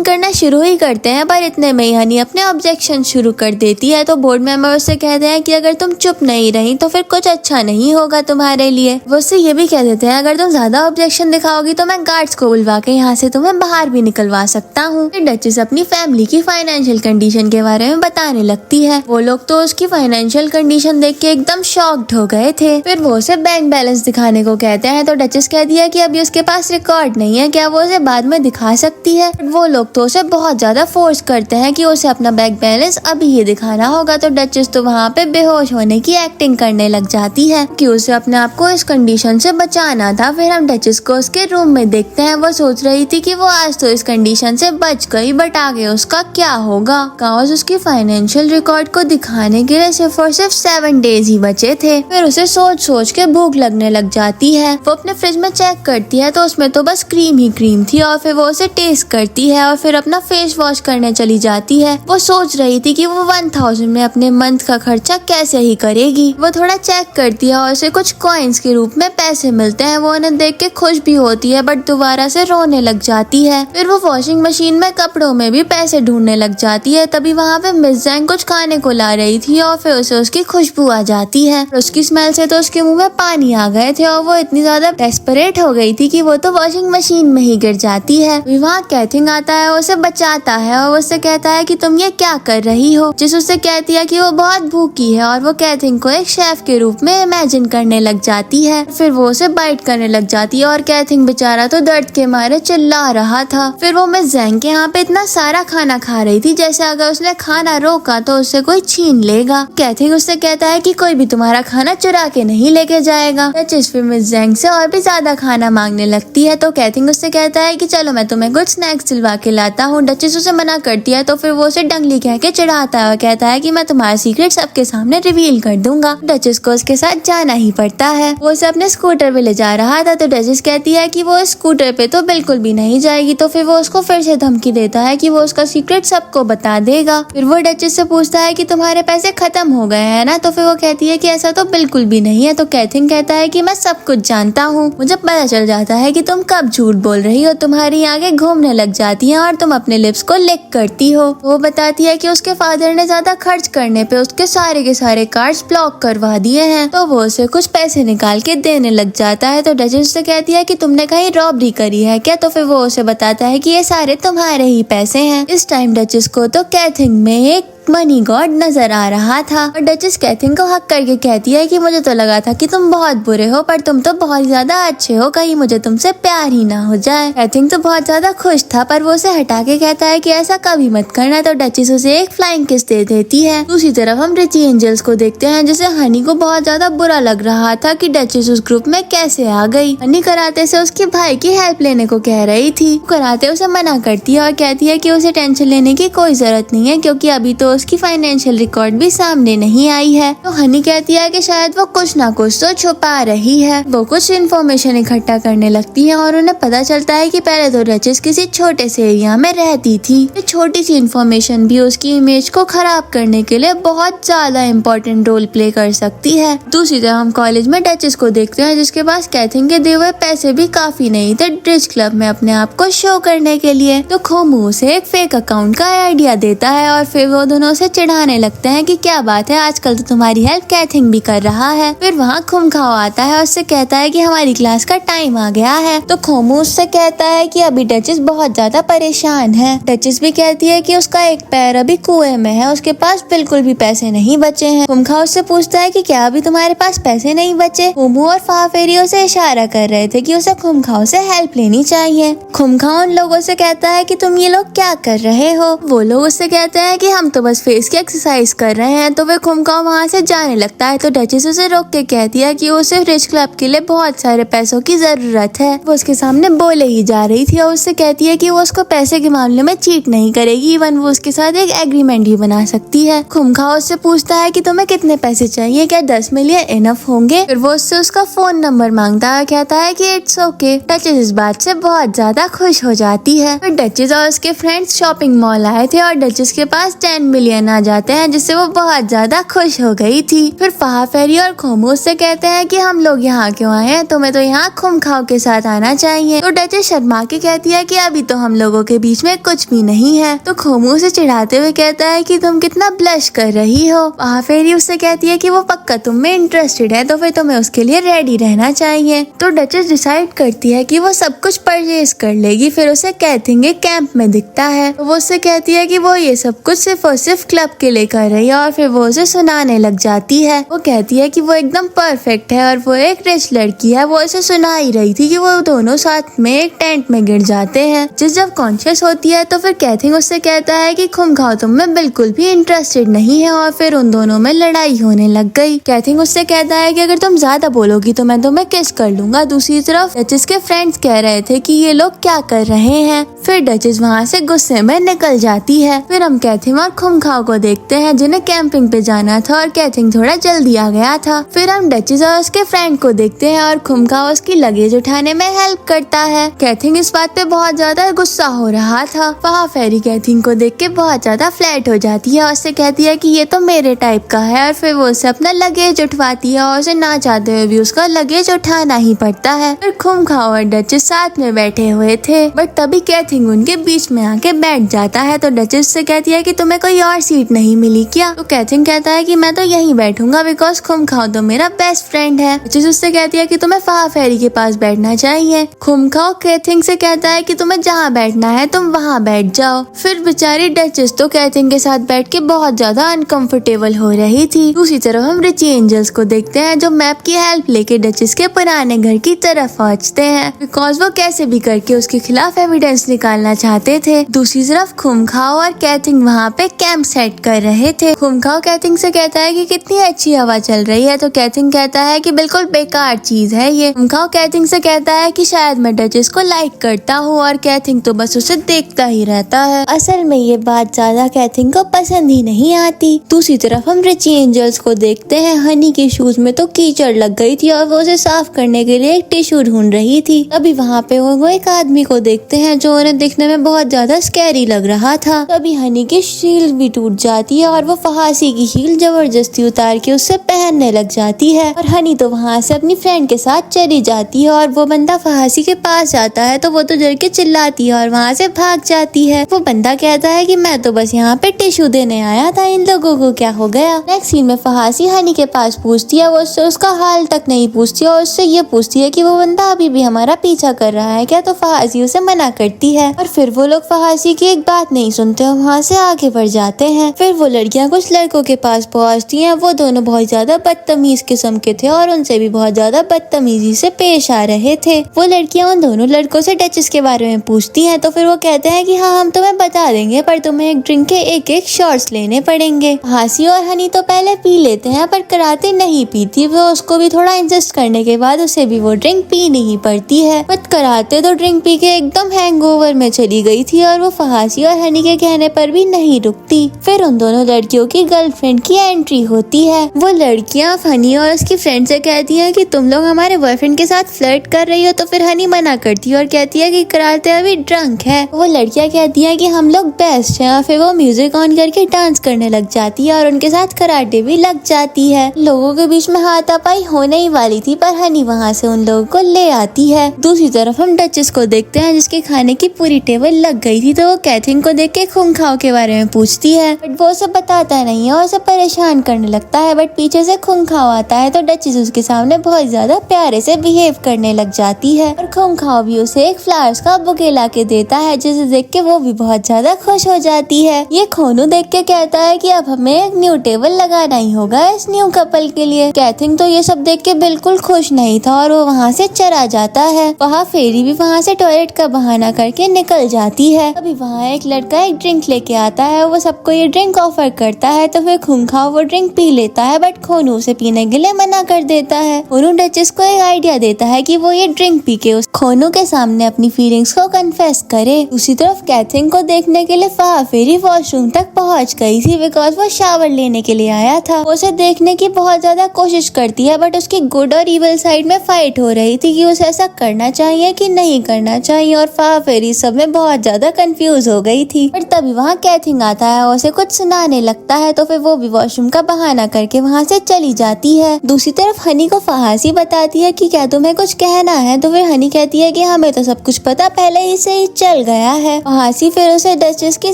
करना शुरू ही करते हैं, पर इतने में ही हनी अपने ऑब्जेक्शन शुरू कर देती है। तो बोर्ड मेंबर उससे कहते हैं कि अगर तुम चुप नहीं रही तो फिर कुछ अच्छा नहीं होगा तुम्हारे लिए। वो उससे ये भी कह देते हैं अगर तुम ज्यादा ऑब्जेक्शन दिखाओगी तो मैं गार्ड्स को बुलवा के यहाँ से तुम्हें बाहर भी निकलवा सकता हूँ। फिर डचेस अपनी फैमिली की फाइनेंशियल कंडीशन के बारे में बताने लगती है। वो लोग तो उसकी फाइनेंशियल कंडीशन देख के एकदम शॉक्ड हो गए थे। फिर वो उसे बैंक बैलेंस दिखाने को कहते हैं। तो डचेस कहती है कि अभी उसके पास रिकॉर्ड नहीं है, क्या वो उसे बाद में दिखा सकती है। वो लोग तो उसे बहुत ज्यादा फोर्स करते हैं कि उसे अपना बैंक बैलेंस अभी ही दिखाना होगा। तो डचेस तो वहाँ पे बेहोश होने की एक्टिंग करने लग जाती है कि उसे अपने आप को इस कंडीशन से बचाना था। फिर हम डचेस को उसके रूम में देखते हैं। वो सोच रही थी कि वो आज तो इस कंडीशन से बच गई, बट आगे उसका क्या होगा। काउस उसकी फाइनेंशियल रिकॉर्ड को दिखाने के लिए सिर्फ और सिर्फ 7 डेज ही बचे थे। फिर उसे सोच सोच के भूख लगने लग जाती है। वो अपने फ्रिज में चेक करती है तो उसमें तो बस क्रीम ही क्रीम थी। और फिर वो उसे टेस्ट करती है और फिर अपना फेस वॉश करने चली जाती है। वो सोच रही थी कि वो 1000 में अपने मंथ का खर्चा कैसे ही करेगी। वो थोड़ा चेक करती है और उसे कुछ कॉइन्स के रूप में पैसे मिलते हैं। वो उन्हें देख के खुश भी होती है, बट दोबारा से रोने लग जाती है। फिर वो वॉशिंग मशीन में कपड़ों कपड़ों में भी पैसे ढूंढने लग जाती है। तभी वहाँ पे मिस जैंग कुछ खाने को ला रही थी और फिर उसे उसकी खुशबू आ जाती है। उसकी स्मेल से तो उसके मुंह में पानी आ गए थे और वो इतनी ज्यादा डेस्परेट हो गई थी कि वो तो वॉशिंग मशीन में ही गिर जाती है। वहाँ कैथिंग आता है, उसे बचाता है और उससे कहता है कि तुम ये क्या कर रही हो। जिस उससे कहती है कि वो बहुत भूखी है और वो कैथिंग को एक शेफ के रूप में इमेजिन करने लग जाती है। फिर वो उसे बाइट करने लग जाती है और कैथिंग बेचारा तो दर्द के मारे चिल्ला रहा था। फिर वो मिस जैंग के यहाँ पे इतना सारा खाना खा रही थी जैसे अगर उसने खाना रोका तो उससे कोई छीन लेगा। कैथिंग उससे कहता है कि कोई भी तुम्हारा खाना चुरा के नहीं लेके जाएगा। डचेस फिर मिस जैंग से और भी ज्यादा खाना मांगने लगती है तो कैथिंग उससे कहता है कि चलो मैं तुम्हें कुछ स्नैक्स दिलवा के लाता हूँ। डचेस उसे मना करती है तो फिर वो उसे डंगली कह के चिढ़ाता है और कहता है कि मैं तुम्हारा सीक्रेट सबके सामने रिवील कर दूंगा। डचेस को उसके साथ जाना ही पड़ता है। वो उसे अपने स्कूटर पे ले जा रहा था तो डचेस कहती है कि वो स्कूटर पे तो बिल्कुल भी नहीं जाएगी। तो फिर वो उसको फिर से धमकी देता है कि वो उसका सीक्रेट सबको बता देगा। फिर वो डचेस से पूछता है कि तुम्हारे पैसे खत्म हो गए हैं ना। तो फिर वो कहती है कि ऐसा तो बिल्कुल भी नहीं है। तो कैथिंग कहता है कि मैं सब कुछ जानता हूँ, मुझे पता चल जाता है कि तुम कब झूठ बोल रही हो। तुम्हारी आंखें घूमने लग जाती हैं और तुम अपने लिप्स को लिक करती हो। वो बताती है कि उसके फादर ने ज्यादा खर्च करने पे उसके सारे के सारे कार्ड्स ब्लॉक करवा दिए हैं। तो वो उसे कुछ पैसे निकाल के देने लग जाता है। तो डचेस से कहती है कि तुमने कहीं रॉबरी करी है क्या। तो फिर वो उसे बताता है कि ये सारे तुम्हारे ही पैसे हैं। इस टाइम डचेस को तो कैथिंग में एक मनी गॉड नजर आ रहा था और डचेस कैथिंग को हक करके कहती है कि मुझे तो लगा था कि तुम बहुत बुरे हो पर तुम तो बहुत ज्यादा अच्छे हो, कहीं मुझे तुमसे प्यार ही ना हो जाए। कैथिंग तो बहुत ज्यादा खुश था पर वो उसे हटा के कहता है कि ऐसा कभी मत करना। तो डचेस उसे एक फ्लाइंग किस दे देती है। दूसरी तरफ हम रिची एंजल्स को देखते हैं जिसे हनी को बहुत ज्यादा बुरा लग रहा था कि डचेस उस ग्रुप में कैसे आ गई। हनी कराटे से उसके भाई की हेल्प लेने को कह रही थी। कराटे उसे मना करती है और कहती है कि उसे टेंशन लेने की कोई जरूरत नहीं है क्योंकि अभी तो उसकी फाइनेंशियल रिकॉर्ड भी सामने नहीं आई है। तो हनी कहती है कि शायद वो कुछ ना कुछ तो छुपा रही है। वो कुछ इन्फॉर्मेशन इकट्ठा करने लगती है और उन्हें पता चलता है कि पहले तो डचेस किसी छोटे से एरिया में रहती थी। ये छोटी सी इन्फॉर्मेशन भी उसकी इमेज को खराब करने के लिए बहुत ज्यादा इम्पोर्टेंट रोल प्ले कर सकती है। दूसरी तरफ हम कॉलेज में डचेस को देखते हैं जिसके पास कैथिंग के दिए हुए पैसे भी काफी नहीं थे ब्रिज क्लब में अपने आप को शो करने के लिए। तो खोमू उसे एक फेक अकाउंट का आइडिया देता है और फिर वो दोनों से चिढ़ाने लगते हैं कि क्या बात है, आजकल तो तुम्हारी हेल्प कैथिंग भी कर रहा है। फिर वहाँ खुमखाओ आता है और उससे कहता है कि हमारी क्लास का टाइम आ गया है। तो खोमू उससे कहता है कि अभी डचेस बहुत ज्यादा परेशान है। डचेस भी कहती है कि उसका एक पैर अभी कुएं में है, उसके पास बिल्कुल भी पैसे नहीं बचे हैं। खुमखाओ उससे पूछता है कि क्या अभी तुम्हारे पास पैसे नहीं बचे। खोमू और फाफेरी उसे इशारा कर रहे थे कि उसे खुमखाओ से हेल्प लेनी चाहिए। खुमखाओ उन लोगों से कहता है कि तुम ये लोग क्या कर रहे हो। वो लोग उससे कहते हैं कि हम तो बस फेस की एक्सरसाइज कर रहे हैं। तो वे खुमखाओ वहाँ से जाने लगता है। तो डचेस उसे रोक के कहती है कि उसे रिच क्लब के लिए बहुत सारे पैसों की जरूरत है। वो उसके सामने बोले ही जा रही थी और उससे कहती है कि वो उसको पैसे के मामले में चीट नहीं करेगी, इवन वो उसके साथ एक एग्रीमेंट ही बना सकती है। खुमखाओ उससे पूछता है कि तुम्हें कितने पैसे चाहिए, क्या 10 मिलियन इनफ होंगे। फिर वो उससे उसका फोन नंबर मांगता है, कहता है कि इट्स ओके। डचेस इस बात से बहुत ज्यादा खुश हो जाती है। फिर डचेस और उसके फ्रेंड्स शॉपिंग मॉल आए थे और डचेस के पास 10 मिलियन आ जाते हैं जिससे वो बहुत ज्यादा खुश हो गई थी। फिर फाफेरी और खोमू उससे कहते हैं कि हम लोग यहाँ क्यों आए हैं, तुम्हें तो यहाँ खुमखाओ के साथ आना चाहिए। तो डचेस शर्मा के कहती है कि अभी तो हम लोगों के बीच में कुछ भी नहीं है। तो खोमू उसे चिढ़ाते हुए कहता है कि तुम कितना ब्लश कर रही हो। फाफेरी उससे कहती है कि वो पक्का तुम में इंटरेस्टेड है तो फिर तुम्हें उसके लिए रेडी रहना चाहिए। तो डचेस डिसाइड करती है कि वो सब कुछ परचेज कर लेगी। फिर उसे कैथिंग एक कैंप में दिखता है। तो वो उससे कहती है कि वो ये सब कुछ सिर्फ और सिर्फ क्लब के लिए कर रही है और फिर वो उसे सुनाने लग जाती है। वो कहती है कि वो एकदम परफेक्ट है और वो एक रिच लड़की है। वो उसे सुना ही रही थी कि वो दोनों साथ में एक टेंट में गिर जाते हैं। जब कॉन्शियस होती है तो फिर कैथिंग उससे कहता है कि खुमखाओ तुम में बिल्कुल भी इंटरेस्टेड नहीं है और फिर उन दोनों में लड़ाई होने लग गई। कैथिंग उससे कहता है कि अगर तुम ज्यादा बोलोगी तो मैं तुम्हें किस कर लूंगा। दूसरी तरफ डचेस के फ्रेंड्स कह रहे थे कि ये लोग क्या कर रहे हैं। फिर डचेस वहाँ से गुस्से में निकल जाती है। फिर हम कैथिंग और खुमखाओ को देखते हैं जिन्हें कैंपिंग पे जाना था और कैथिंग थोड़ा जल्दी आ गया था। फिर हम डचेस और उसके फ्रेंड को देखते हैं और खुमखाओ उसकी लगेज उठाने में हेल्प करता है। कैथिंग इस बात पे बहुत ज्यादा गुस्सा हो रहा था। वहाँ फेरी कैथिंग को देख के बहुत ज्यादा फ्लैट हो जाती है और उससे कहती है कि ये तो मेरे टाइप का है और फिर वो उसे अपना लगेज उठवाती है और उसे ना चाहते हुए भी उसका लगेज उठाना ही पड़ता है। फिर खुमखाओ और डचेस साथ में बैठे हुए थे बट तभी कैथिंग उनके बीच में आके बैठ जाता है तो डचेस से कहती है कि तुम्हें कोई और सीट नहीं मिली क्या? तो कैथिंग कहता है कि मैं तो यहीं बैठूंगा बिकॉज खुमखाओ तो मेरा बेस्ट फ्रेंड है। डचेस उससे कहती है कि तुम्हें फहा फेरी के पास बैठना चाहिए। खुमखाओ कैथिंग से कहता है कि तुम्हें जहाँ बैठना है तुम वहाँ बैठ जाओ। फिर बेचारी डचेस तो कैथिंग के साथ बैठ के बहुत ज्यादा अनकंफर्टेबल हो रही थी। दूसरी तरफ हम रिची एंजल्स को देखते हैं जो मैप की हेल्प लेके डचेस के पुराने घर की तरफ पहुँचते हैं बिकॉज वो कैसे भी करके उसके खिलाफ एविडेंस निकालना चाहते थे। दूसरी तरफ खुमखाओ और कैथिंग वहाँ पे कैंप सेट कर रहे थे। खुमखाओ कैथिंग से कहता है कि कितनी अच्छी हवा चल रही है तो कैथिंग कहता है कि बिल्कुल बेकार चीज है ये। खुमखाओ कैथिंग से कहता है कि शायद मैं डचेस को लाइक करता हूँ और कैथिंग तो बस उसे देखता ही रहता है। असल में ये बात ज्यादा कैथिंग को पसंद ही नहीं आती। दूसरी तरफ हम रिची एंजल्स को देखते हैं। हनी के शूज में तो कीचड़ लग गई थी और वो उसे साफ करने के लिए एक टिश्यू ढूंढ रही थी। अभी वहाँ पे वो एक आदमी को देखते हैं जो उन्हें दिखने में बहुत ज्यादा स्कैरी लग रहा था। तभी हनी की शील भी टूट जाती है और वो फहासी की शील जबरदस्ती उतार के उससे पहनने लग जाती है और हनी तो वहाँ से अपनी फ्रेंड के साथ चली जाती है और वो बंदा फहासी के पास जाता है तो वो तो डर के चिल्लाती है और वहाँ से भाग जाती है। वो बंदा कहता है कि मैं तो बस यहाँ पे टिश्यू देने आया था, इन लोगों को क्या हो गया। नेक्स्ट सीन में फहासी हनी के पास पूछती है, वो उससे उसका हाल तक नहीं पूछती और उससे ये पूछती है कि वो बंदा अभी भी हमारा पीछा कर रहा है क्या? तो फहासी उसे मना करती है और फिर वो लोग फहासी की एक बात नहीं सुनते और वहाँ से आगे बढ़ जाते हैं। फिर वो लड़कियाँ कुछ लड़कों के पास पहुँचती हैं। वो दोनों बहुत ज्यादा बदतमीज किस्म के थे और उनसे भी बहुत ज्यादा बदतमीजी से पेश आ रहे थे। वो लड़कियाँ उन दोनों लड़कों से डचेस के बारे में पूछती हैं तो फिर वो कहते हैं कि हाँ हम तुम्हें बता देंगे पर तुम्हें एक ड्रिंक के एक शॉट्स लेने पड़ेंगे। फहासी और हनी तो पहले पी लेते हैं पर कराते नहीं पीती। वो उसको भी थोड़ा इंसिस्ट करने के बाद उसे भी वो ड्रिंक पीनी ही पड़ती है बट कराते तो ड्रिंक पी के एकदम हैंगओवर में चली गई थी और वो फहासी और हनी के कहने पर भी नहीं रुकती। फिर उन दोनों लड़कियों की गर्लफ्रेंड की एंट्री होती है। वो लड़कियां हनी और उसकी फ्रेंड से कहती हैं कि तुम लोग हमारे बॉयफ्रेंड के साथ फ्लर्ट कर रही हो तो फिर हनी मना करती है और कहती है कि कराते अभी ड्रंक है। वो लड़कियां कहती हैं कि हम लोग बेस्ट हैं। फिर वो म्यूजिक ऑन करके डांस करने लग जाती है और उनके साथ कराटे भी लग जाती है। लोगों के बीच में हाथापाई होने ही वाली थी पर हनी वहाँ से उन लोगों को ले आती है। दूसरी तरफ हम डचेस को देखते हैं जिसके खाने की पूरी टेबल लग गई थी तो वो कैथिंग को देख के खुमखाओ के बारे में पूछती है बट वो उसे बताता नहीं है और उसे परेशान करने लगता है बट पीछे से खुमखाओ आता है तो डचेस उसके सामने बहुत ज्यादा प्यारे से बिहेव करने लग जाती है और खुमखाओ भी उसे एक फ्लावर्स का बुके ला के देता है जिसे देख के वो भी बहुत ज्यादा खुश हो जाती है। ये खोनू देख के कहता है कि अब हमें एक न्यू टेबल लगाना ही होगा इस न्यू कपल के लिए। कैथिंग तो ये सब देख के बिल्कुल खुश नहीं था और वो वहाँ से चला जाता है। वहाँ फेरी भी वहाँ से टॉयलेट का बहाना करके निकल जाती है। अभी वहाँ एक लड़का एक ड्रिंक लेके आता है। वो सबको ये ड्रिंक ऑफर करता है तो फिर खुमखाओ वो ड्रिंक पी लेता है बट खोनू उसे पीने के लिए मना कर देता है। खोनू डचेस को एक आइडिया देता है कि वो ये ड्रिंक पी के उस खोनू के सामने अपनी फीलिंग्स को कन्फेस करे। दूसरी तरफ कैथिंग को देखने के लिए फहा फेरी वॉशरूम तक पहुँच गई थी बिकॉज वो शावर लेने के लिए आया था। वो उसे देखने की बहुत ज्यादा कोशिश करती है बट उसकी गुड और इविल साइड में फाइट हो रही थी कि उसे ऐसा करना चाहिए कि नहीं करना चाहिए और फहा फेरी सब में बहुत ज्यादा कंफ्यूज हो गई थी। पर तभी वहाँ कैथिंग आता है और उसे कुछ सुनाने लगता है तो फिर वो भी वॉशरूम का बहाना करके वहाँ से चली जाती है। दूसरी तरफ हनी को फहासी बताती है कि क्या तुम्हें कुछ कहना है तो फिर हनी कहती है कि हमें तो सब कुछ पता पहले ही से ही चल गया है। फहासी फिर उसे डचेस की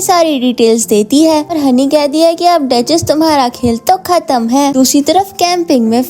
सारी डिटेल्स देती है और हनी कहती है कि अब डचेस तुम्हारा खेल तो खत्म है। दूसरी तरफ कैंपिंग में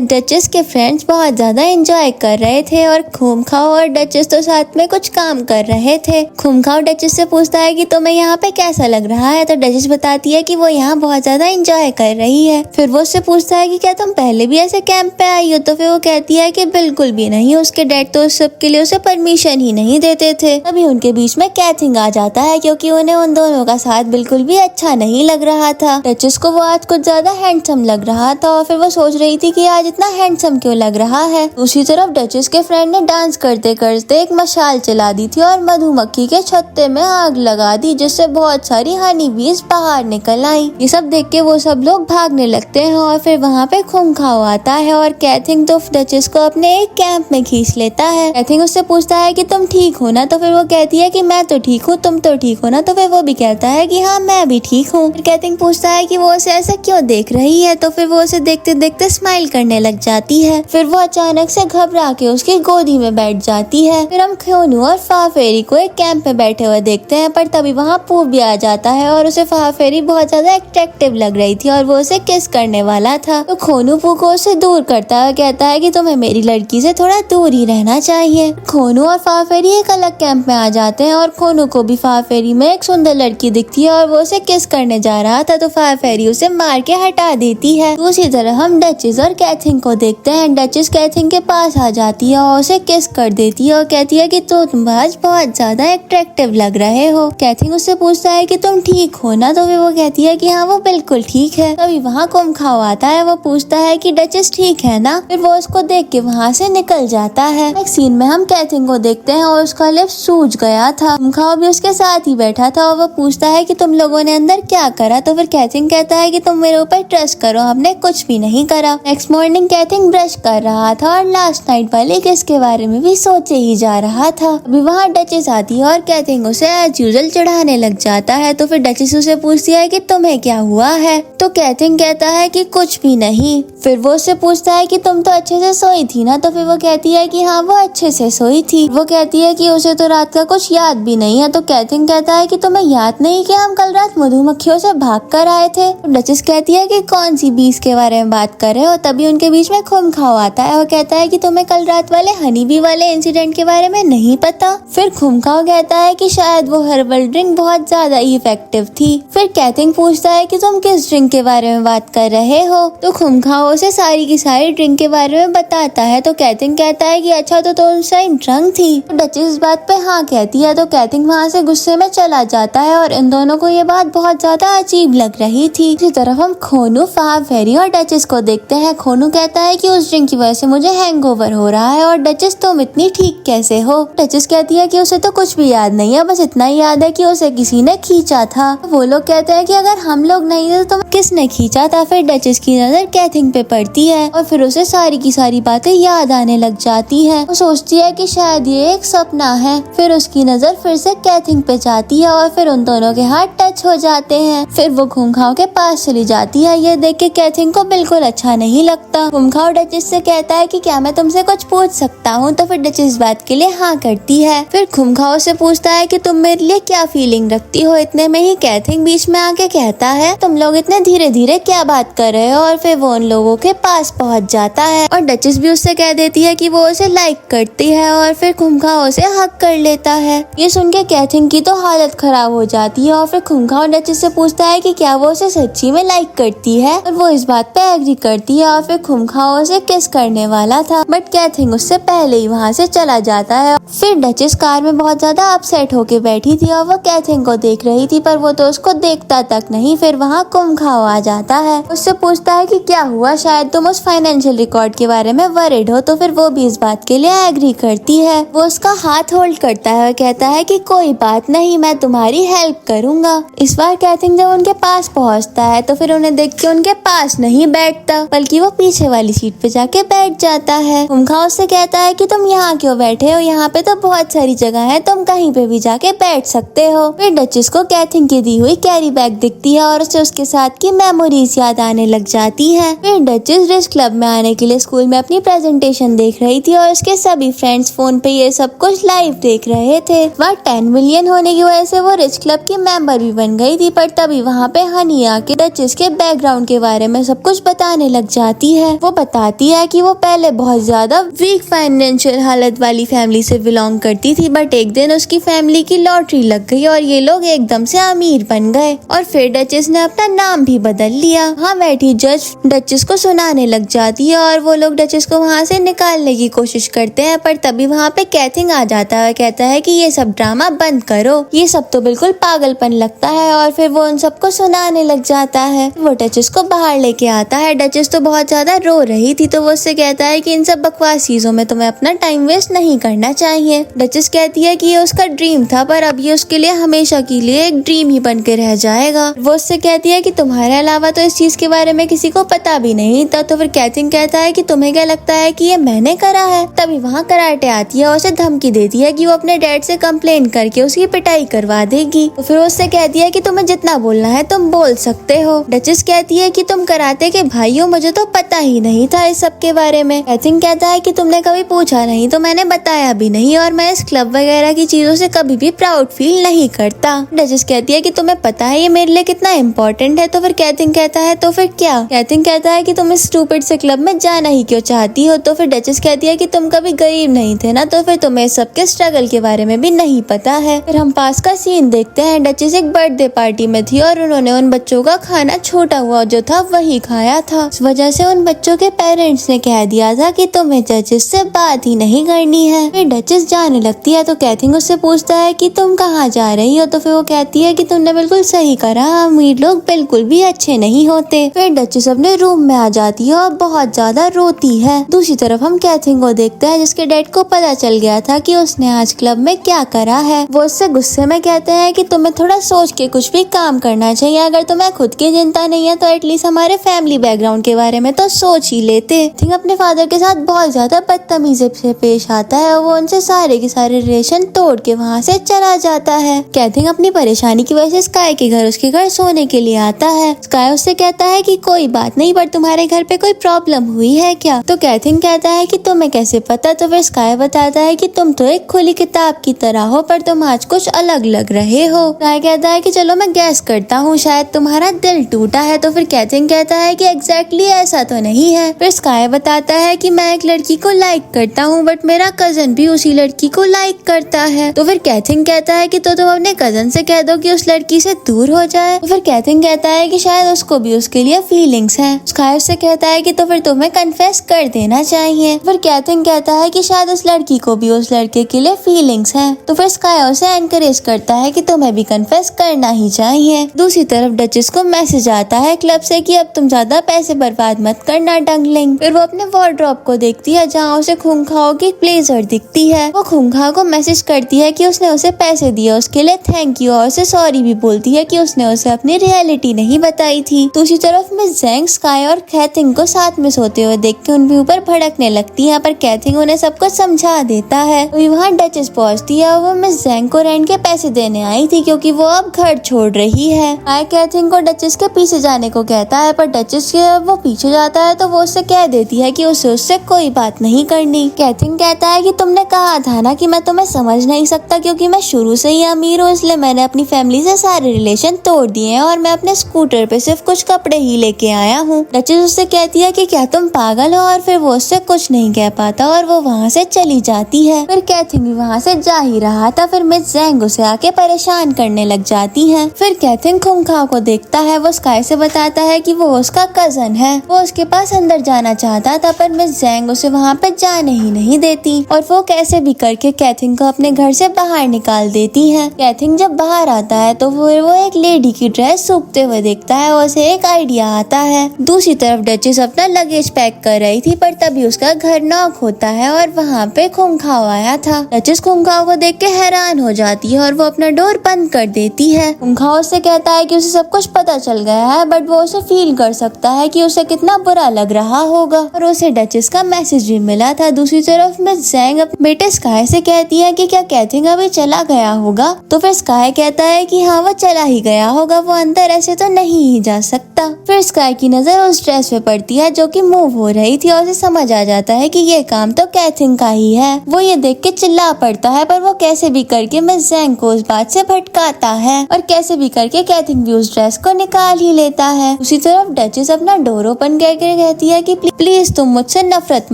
डचेस के फ्रेंड्स बहुत ज्यादा एंजॉय कर रहे थे और खुमखाओ और डचेस तो साथ में कुछ काम कर रहे थे। खुमखाओ डचेस से पूछता है कि तुम्हें यहाँ पे कैसा लग रहा है तो डचेस बताती है कि वो यहाँ बहुत ज्यादा एंजॉय कर रही है। फिर वो उससे पूछता है कि क्या तुम पहले भी ऐसे कैंप पे आई हो तो फिर वो कहती है कि बिल्कुल भी नहीं। उसके डैड तो उस सब के लिए उसे परमिशन ही नहीं देते थे। अभी उनके बीच में कैथिंग आ जाता है क्योंकि उन्हें उन दोनों का साथ बिल्कुल भी अच्छा नहीं लग रहा था। डचेस को वो आज कुछ ज्यादा हैंडसम लग रहा था और फिर वो सोच रही थी कि आज इतना हैंडसम क्यों लग रहा है। दूसरी तरफ डचेस के फ्रेंड ने डांस करते करते एक मशाल चला दी थी और मधुमक्खी के छत्ते में आग लगा दी जिससे बहुत सारी हनी बीज डचेस बाहर निकल आई। ये सब देख के वो सब लोग भागने लगते हैं और फिर वहाँ पे खूंखाओ आता है और कैथिंग तो डचेस को अपने एक कैंप में खींच लेता है। कैथिंग उससे पूछता है कि तुम ठीक हो ना, तो फिर वो कहती है कि मैं तो ठीक हूँ, तुम तो ठीक हो ना, तो फिर वो भी कहता है कि हाँ मैं भी ठीक हूँ। फिर कैथिंग पूछता है कि वो उसे ऐसा क्यों देख रही है, तो फिर वो उसे देखते देखते स्माइल करने लग जाती है। फिर वो अचानक से घबरा के उसकी गोदी में बैठ जाती है। फिर हम ख्योनू और फाफेरी को एक कैंप में बैठे हुए देखते हैं, पर तभी वहाँ पू भी आ जाता है और उसे फाफेरी बहुत ज्यादा अट्रैक्टिव लग रही थी और वो उसे किस करने वाला था। तो खोनू पू को उसे दूर करता है, कहता है कि तुम्हें मेरी लड़की से थोड़ा दूर ही रहना चाहिए। खोनू और फाफेरी एक अलग कैंप में आ जाते हैं और खोनू को भी फाफेरी में एक सुंदर लड़की दिखती है और वो उसे किस करने जा रहा था, तो फाफेरी उसे मार के हटा देती है। दूसरी तरफ हम डचेस और कैथिंग को देखते हैं। डचेस कैथिंग के पास आ जाती है और उसे किस कर देती है और कहती है कि तुम आज बहुत ज्यादा अट्रैक्टिव लग रहे हो। कैथिंग उससे पूछता है कि तुम ठीक हो ना, तो वो कहती है कि हाँ वो बिल्कुल ठीक है। तभी वहाँ कुमखाओ आता है, वो पूछता है कि डचेस ठीक है ना, फिर वो उसको देख के वहाँ से निकल जाता है। एक सीन में हम कैथिंग को देखते हैं और उसका लिप सूज गया था। कुमखाओ भी उसके साथ ही बैठा था और वो पूछता है कि तुम लोगों ने अंदर क्या करा, तो फिर कैथिंग कहता है कि तुम मेरे ऊपर ट्रस्ट करो, हमने कुछ भी नहीं करा। नेक्स्ट मॉर्निंग कैथिंग ब्रश कर रहा था और लास्ट नाइट वाले किस के बारे में भी सोचे ही जा रहा था। अभी वहाँ डचेस आती है और कैथिंग उसे एज यूजुअल चढ़ाने लग जाता है। तो फिर डचेस उसे पूछती है कि तुम्हें क्या हुआ है, तो कैथिंग कहता है कि कुछ भी नहीं। फिर वो उससे पूछता है कि तुम तो अच्छे से सोई थी ना, तो फिर वो कहती है कि हाँ वो अच्छे से सोई थी। वो कहती है कि उसे तो रात का कुछ याद भी नहीं है। तो कैथिंग कहता है कि तुम्हें याद नहीं कि हम कल रात मधुमक्खियों से भाग कर आए थे। तो डचेस कहती है कि कौन सी बीस के बारे में बात कर रहे हो। तभी उनके बीच में खुमखाओ आता है और कहता है कि तुम्हें कल रात वाले हनी बी वाले इंसिडेंट के बारे में नहीं पता। फिर खुमखाओ कहता है कि शायद वो हर्बल ड्रिंक बहुत ज्यादा इफेक्टिव थी। फिर कैथिंग पूछता है कि तुम किस ड्रिंक के बारे में बात कर रहे हो, तो खुमखाओ उसे सारी की सारी ड्रिंक के बारे में बताता है। तो कैथिंग कहता है कि अच्छा तो तुम उस टाइम ड्रंक थी। तो डचेस इस बात पे हाँ कहती है। तो कैथिंग वहाँ से गुस्से में चला जाता है और इन दोनों को ये बात बहुत ज्यादा अजीब लग रही थी। दूसरी तरफ हम खोनू, फाफेरी और डचेस को देखते हैं। खोनू कहता है कि उस ड्रिंक की वजह से मुझे हैंगओवर हो रहा है और डचेस तुम इतनी ठीक कैसे हो। डचेस कहती है कि उसे तो कुछ भी याद नहीं है, बस इतना ही याद है कि उसे किसी ने खींचा था। वो लोग कहते हैं कि अगर हम लोग नहीं थे तो किसने खींचा था। फिर डचेस की नजर कैथिंग पे पड़ती है और फिर उसे सारी की सारी बातें याद आने लग जाती है। वो सोचती है कि शायद ये एक सपना है। फिर उसकी नजर फिर से कैथिंग पे जाती है और फिर उन दोनों के हाथ टच हो जाते हैं। फिर वो खुमखाओ के पास चली जाती है। ये देख के कैथिंग को बिल्कुल अच्छा नहीं लगता। खुमखाओ डचेस से कहता है कि क्या मैं तुमसे कुछ पूछ सकता हूँ, तो फिर डचेस बात के लिए हाँ करती है। फिर खुमखाओ से पूछता है कि तुम मेरे लिए क्या फीलिंग रखती हो। इतने में ही कैथिंग बीच में आके कहता है तुम लोग इतने धीरे धीरे क्या बात कर रहे हो, और फिर वो उन लोगों के पास पहुंच जाता है और डचेस भी उससे कह देती है कि वो उसे लाइक करती है और फिर खुमखाओ उसे हक कर लेता है। ये सुन के कैथिंग की तो हालत खराब हो जाती है और फिर खुमखाओ डचेस से पूछता है कि क्या वो उसे सच्ची में लाइक करती है, और वो इस बात पे एग्री करती है और फिर खुमखाओ उसे किस करने वाला था, बट कैथिंग उससे पहले ही वहाँ से चला जाता है। फिर डचेस कार में बहुत ज्यादा अपसेट होके बैठी थी और वो कैथिंग को देख रही थी, पर वो तो उसको देखता तक नहीं। फिर वहाँ खुमखाओ आ जाता है, उससे पूछता है कि क्या हुआ, शायद तुम उस फाइनेंशियल रिकॉर्ड के बारे में वरिड हो। तो फिर वो भी इस बात के लिए एग्री करती है। वो उसका हाथ होल्ड करता है और कहता है कि कोई बात नहीं, मैं तुम्हारी हेल्प करूंगा। इस बार कैथिंग जब उनके पास पहुंचता है तो फिर उन्हें देख के उनके पास नहीं बैठता, बल्कि वो पीछे वाली सीट पे जाके बैठ जाता है। खुमखाओ उससे कहता है कि तुम यहाँ क्यों बैठे हो, यहाँ पे तो बहुत सारी जगह है, तुम कहीं पे भी जाके बैठ सकते हो। फिर डचेस को कैथिंग की दी हुई कैरी बैग दिखती है और उसे उसके साथ की मेमोरीज याद आने लग जाती है। फिर डचेस रिच क्लब में आने के लिए स्कूल में अपनी प्रेजेंटेशन देख रही थी और उसके सभी फ्रेंड्स फोन पे ये सब कुछ लाइव देख रहे थे। वह 10 मिलियन होने की वजह से वो रिच क्लब की मेंबर भी बन गई थी, पर तभी वहाँ पे हनी आके डचेस के बैकग्राउंड के बारे में सब कुछ बताने लग जाती है। वो बताती है कि वो पहले बहुत ज्यादा वीक फाइनेंशियल हालत वाली फैमिली से बिलोंग करती थी, बट एक दिन उसकी फैमिली की लॉटरी लग गई और ये लोग एकदम से अमीर बन गए और फिर डचेस ने अपना नाम भी बदल लिया। वहाँ बैठी जज डचेस को सुनाने लग जाती है और वो लोग डचेस को वहाँ से निकालने की कोशिश करते हैं, पर तभी वहाँ पे कैथिंग आ जाता है, कहता है कि ये सब ड्रामा बंद करो, ये सब तो बिल्कुल पागलपन लगता है, और फिर वो उन सबको सुनाने लग जाता है। वो डचेस को बाहर लेके आता है। डचेस तो बहुत ज्यादा रो रही थी, तो वो उससे कहता है कि इन सब बकवास चीजों में तुम्हें अपना टाइम वेस्ट नहीं करना चाहिए। चाहिए। डचेस कहती है कि ये उसका ड्रीम था, पर अब ये उसके लिए हमेशा के लिए एक ड्रीम ही बन के रह जाएगा। वो उससे कहती है कि तुम्हारे अलावा तो इस चीज के बारे में किसी को पता भी नहीं था। तो फिर कैथिंग कहता है कि तुम्हें क्या लगता है कि ये मैंने करा है। तभी वहाँ कराटे आती है और उसे धमकी देती है कि वो अपने डैड से कंप्लेन करके उसकी पिटाई करवा देगी। तो फिर वो उससे कहती है कि तुम्हें जितना बोलना है तुम बोल सकते हो। डचेस कहती है कि तुम कराटे के भाई हो, मुझे तो पता ही नहीं था इस सब के बारे में। कैथिंग कहता है कि तुमने कभी पूछा नहीं तो मैंने बताया भी नहीं, और मैं इस क्लब वगैरह की चीजों से कभी भी प्राउड फील नहीं करता। डचेस कहती है कि तुम्हें पता है ये मेरे लिए कितना इम्पोर्टेंट है। तो फिर कैथिंग कहता है तो फिर क्या। कैथिंग कहता है कि तुम इस स्टूपिड से क्लब में जाना ही क्यों चाहती हो। तो फिर डचेस कहती है कि तुम कभी गरीब नहीं थे ना, तो फिर तुम्हें सबके स्ट्रगल के बारे में भी नहीं पता है। फिर हम पास का सीन देखते हैं। डचेस एक बर्थडे पार्टी में थी और उन्होंने उन बच्चों का खाना छोटा हुआ जो था वही खाया था। इस वजह से उन बच्चों के पेरेंट्स ने कह दिया था कि तुम्हें डचेस से बात ही नहीं करनी है। फिर डचेस जाने लगती है तो कैथिंग उससे पूछता है कि तुम कहाँ जा रही हो। तो फिर वो कहती है कि तुमने बिल्कुल सही करा, अमीर लोग बिल्कुल भी अच्छे नहीं होते। फिर डचेस अपने रूम में आ जाती है और बहुत ज्यादा रोती है। दूसरी तरफ हम कैथिंग को देखते हैं जिसके डैड को पता चल गया था कि उसने आज क्लब में क्या करा है। वो उससे गुस्से में कहते हैं कि तुम्हें थोड़ा सोच के कुछ भी काम करना चाहिए। अगर तुम्हें खुद की चिंता नहीं है तो एटलीस्ट हमारे फैमिली बैकग्राउंड के बारे में तो सोच ही लेते। थिंक अपने फादर के साथ बहुत ज्यादा बदतमीजी से पेश आता है और वो उनसे सारे के सारे रिलेशन तोड़ के वहाँ से चला जाता है। कैथिंग अपनी परेशानी की वजह से स्काई के घर उसके घर सोने के लिए आता है। स्काई उससे कहता है कि कोई बात नहीं, पर तुम्हारे घर पे कोई प्रॉब्लम हुई है क्या। तो कैथिंग कहता है कि तुम्हें कैसे पता। तो फिर स्काई बताता है कि तुम तो एक खुली किताब की तरह हो, पर तुम आज कुछ अलग लग रहे हो। स्काई कहता है कि चलो मैं गैस करता हूँ, शायद तुम्हारा दिल टूटा है। तो फिर कैथिंग कहता है कि एग्जैक्टली ऐसा तो नहीं है। फिर स्काई बताता है कि मैं एक लड़की को लाइक करता हूँ, बट मेरा कजन भी उसी लड़की को लाइक करता है। तो फिर कैथिंग कहता है कि तो तुम अपने कजन से कह दो कि उस लड़की से दूर हो जाए। तो फिर कैथिंग कहता है कि शायद उसको भी उसके लिए फीलिंग्स हैं। स्काई उससे कहता है कि तो फिर तुम्हें कन्फेस कर देना चाहिए। फिर कैथिंग कहता है कि शायद उस लड़की को भी उस लड़के के लिए फीलिंग्स हैं। तो फिर स्काई उसे एनकरेज करता है कि तुम्हें भी कन्फेस करना ही चाहिए। दूसरी तरफ डचेस को मैसेज आता है क्लब से कि अब तुम ज्यादा पैसे बर्बाद मत करना डंगलिंग। फिर वो अपने वार्डरोब को देखती है जहाँ उसे खूंखाओ की ब्लेजर दिखती है। वो खूंखाओ को मैसेज करती है कि उसने उसे पैसे दिए उसके लिए थैंक यू, और उसे सॉरी भी बोलती है कि उसने उसे अपनी रियलिटी नहीं बताई थी। दूसरी तरफ मिस जैंग स्काई और कैथिंग को साथ में सोते हुए देख के उनके ऊपर भड़कने लगती है, पर कैथिंग उन्हें सब कुछ समझा देता है। वहाँ डचेस पहुँचती है और वो मिस जैंग को रेंट के पैसे देने आई थी क्योंकि वो अब घर छोड़ रही है। कैथिंग को डचेस के पीछे जाने को कहता है, पर डचेस वो पीछे जाता है तो वो उससे कह देती है कि उसे उससे कोई बात नहीं करनी। कैथिंग कहता है कि तुमने कहा था ना कि मैं तुम्हें समझ नहीं सकता क्योंकि मैं शुरू से ही अमीर हूँ, इसलिए मैंने अपनी फैमिली से सारे रिलेशन तोड़ दिए हैं और मैं अपने स्कूटर पे सिर्फ कुछ कपड़े ही लेके आया हूँ। डचेस उससे कहती है कि क्या तुम पागल हो, और फिर वो उससे कुछ नहीं कह पाता और वो वहाँ से चली जाती है। फिर कैथिंग भी वहाँ से जा ही रहा था, फिर मिस जैंग उसे आके परेशान करने लग जाती है। फिर कैथिंग खूंखाओ को देखता है, वो स्काई से बताता है कि वो उसका कजन है। वो उसके पास अंदर जाना चाहता था, पर मिस जैंग उसे वहाँ पे जाने ही नहीं देती और वो कैसे भी करके कैथिंग को अपने घर से बाहर निकाल देती है। कैथिंग जब बाहर आता है तो वो एक लेडी की ड्रेस सूखते हुए देखता है और उसे एक आइडिया आता है। दूसरी तरफ डचेस अपना लगेज पैक कर रही थी, पर तभी उसका घर नॉक होता है और वहाँ पे खूंखाओ आया था। डचेस खूंखाओ को देख के हैरान हो जाती है और वो अपना डोर बंद कर देती है। खूंखाओ उससे कहता है कि उसे सब कुछ पता चल गया है, बट वो उसे फील कर सकता है कि उसे कितना बुरा लग रहा होगा, और उसे डचेस का मैसेज भी मिला था। दूसरी तरफ मिस जैंग अपने बेटे स्काई से कहती है कि क्या कैथिंग अभी चला गया होगा। तो फिर स्काई कहता है कि हाँ वो चला ही गया होगा, वो अंदर ऐसे तो नहीं ही जा सकता। फिर स्काई की नजर उस ड्रेस पे पड़ती है जो कि मूव हो रही थी और उसे समझ आ जाता है कि ये काम तो कैथिंग का ही है। वो ये देख के चिल्ला पड़ता है, पर वो कैसे भी करके मिस जैंग को उस बात से भटकाता है और कैसे भी करके कैथिंग भी उस ड्रेस को निकाल ही लेता है। उसी तरफ डचेस अपना डोर ओपन करके कहती है कि प्लीज तुम मुझसे नफरत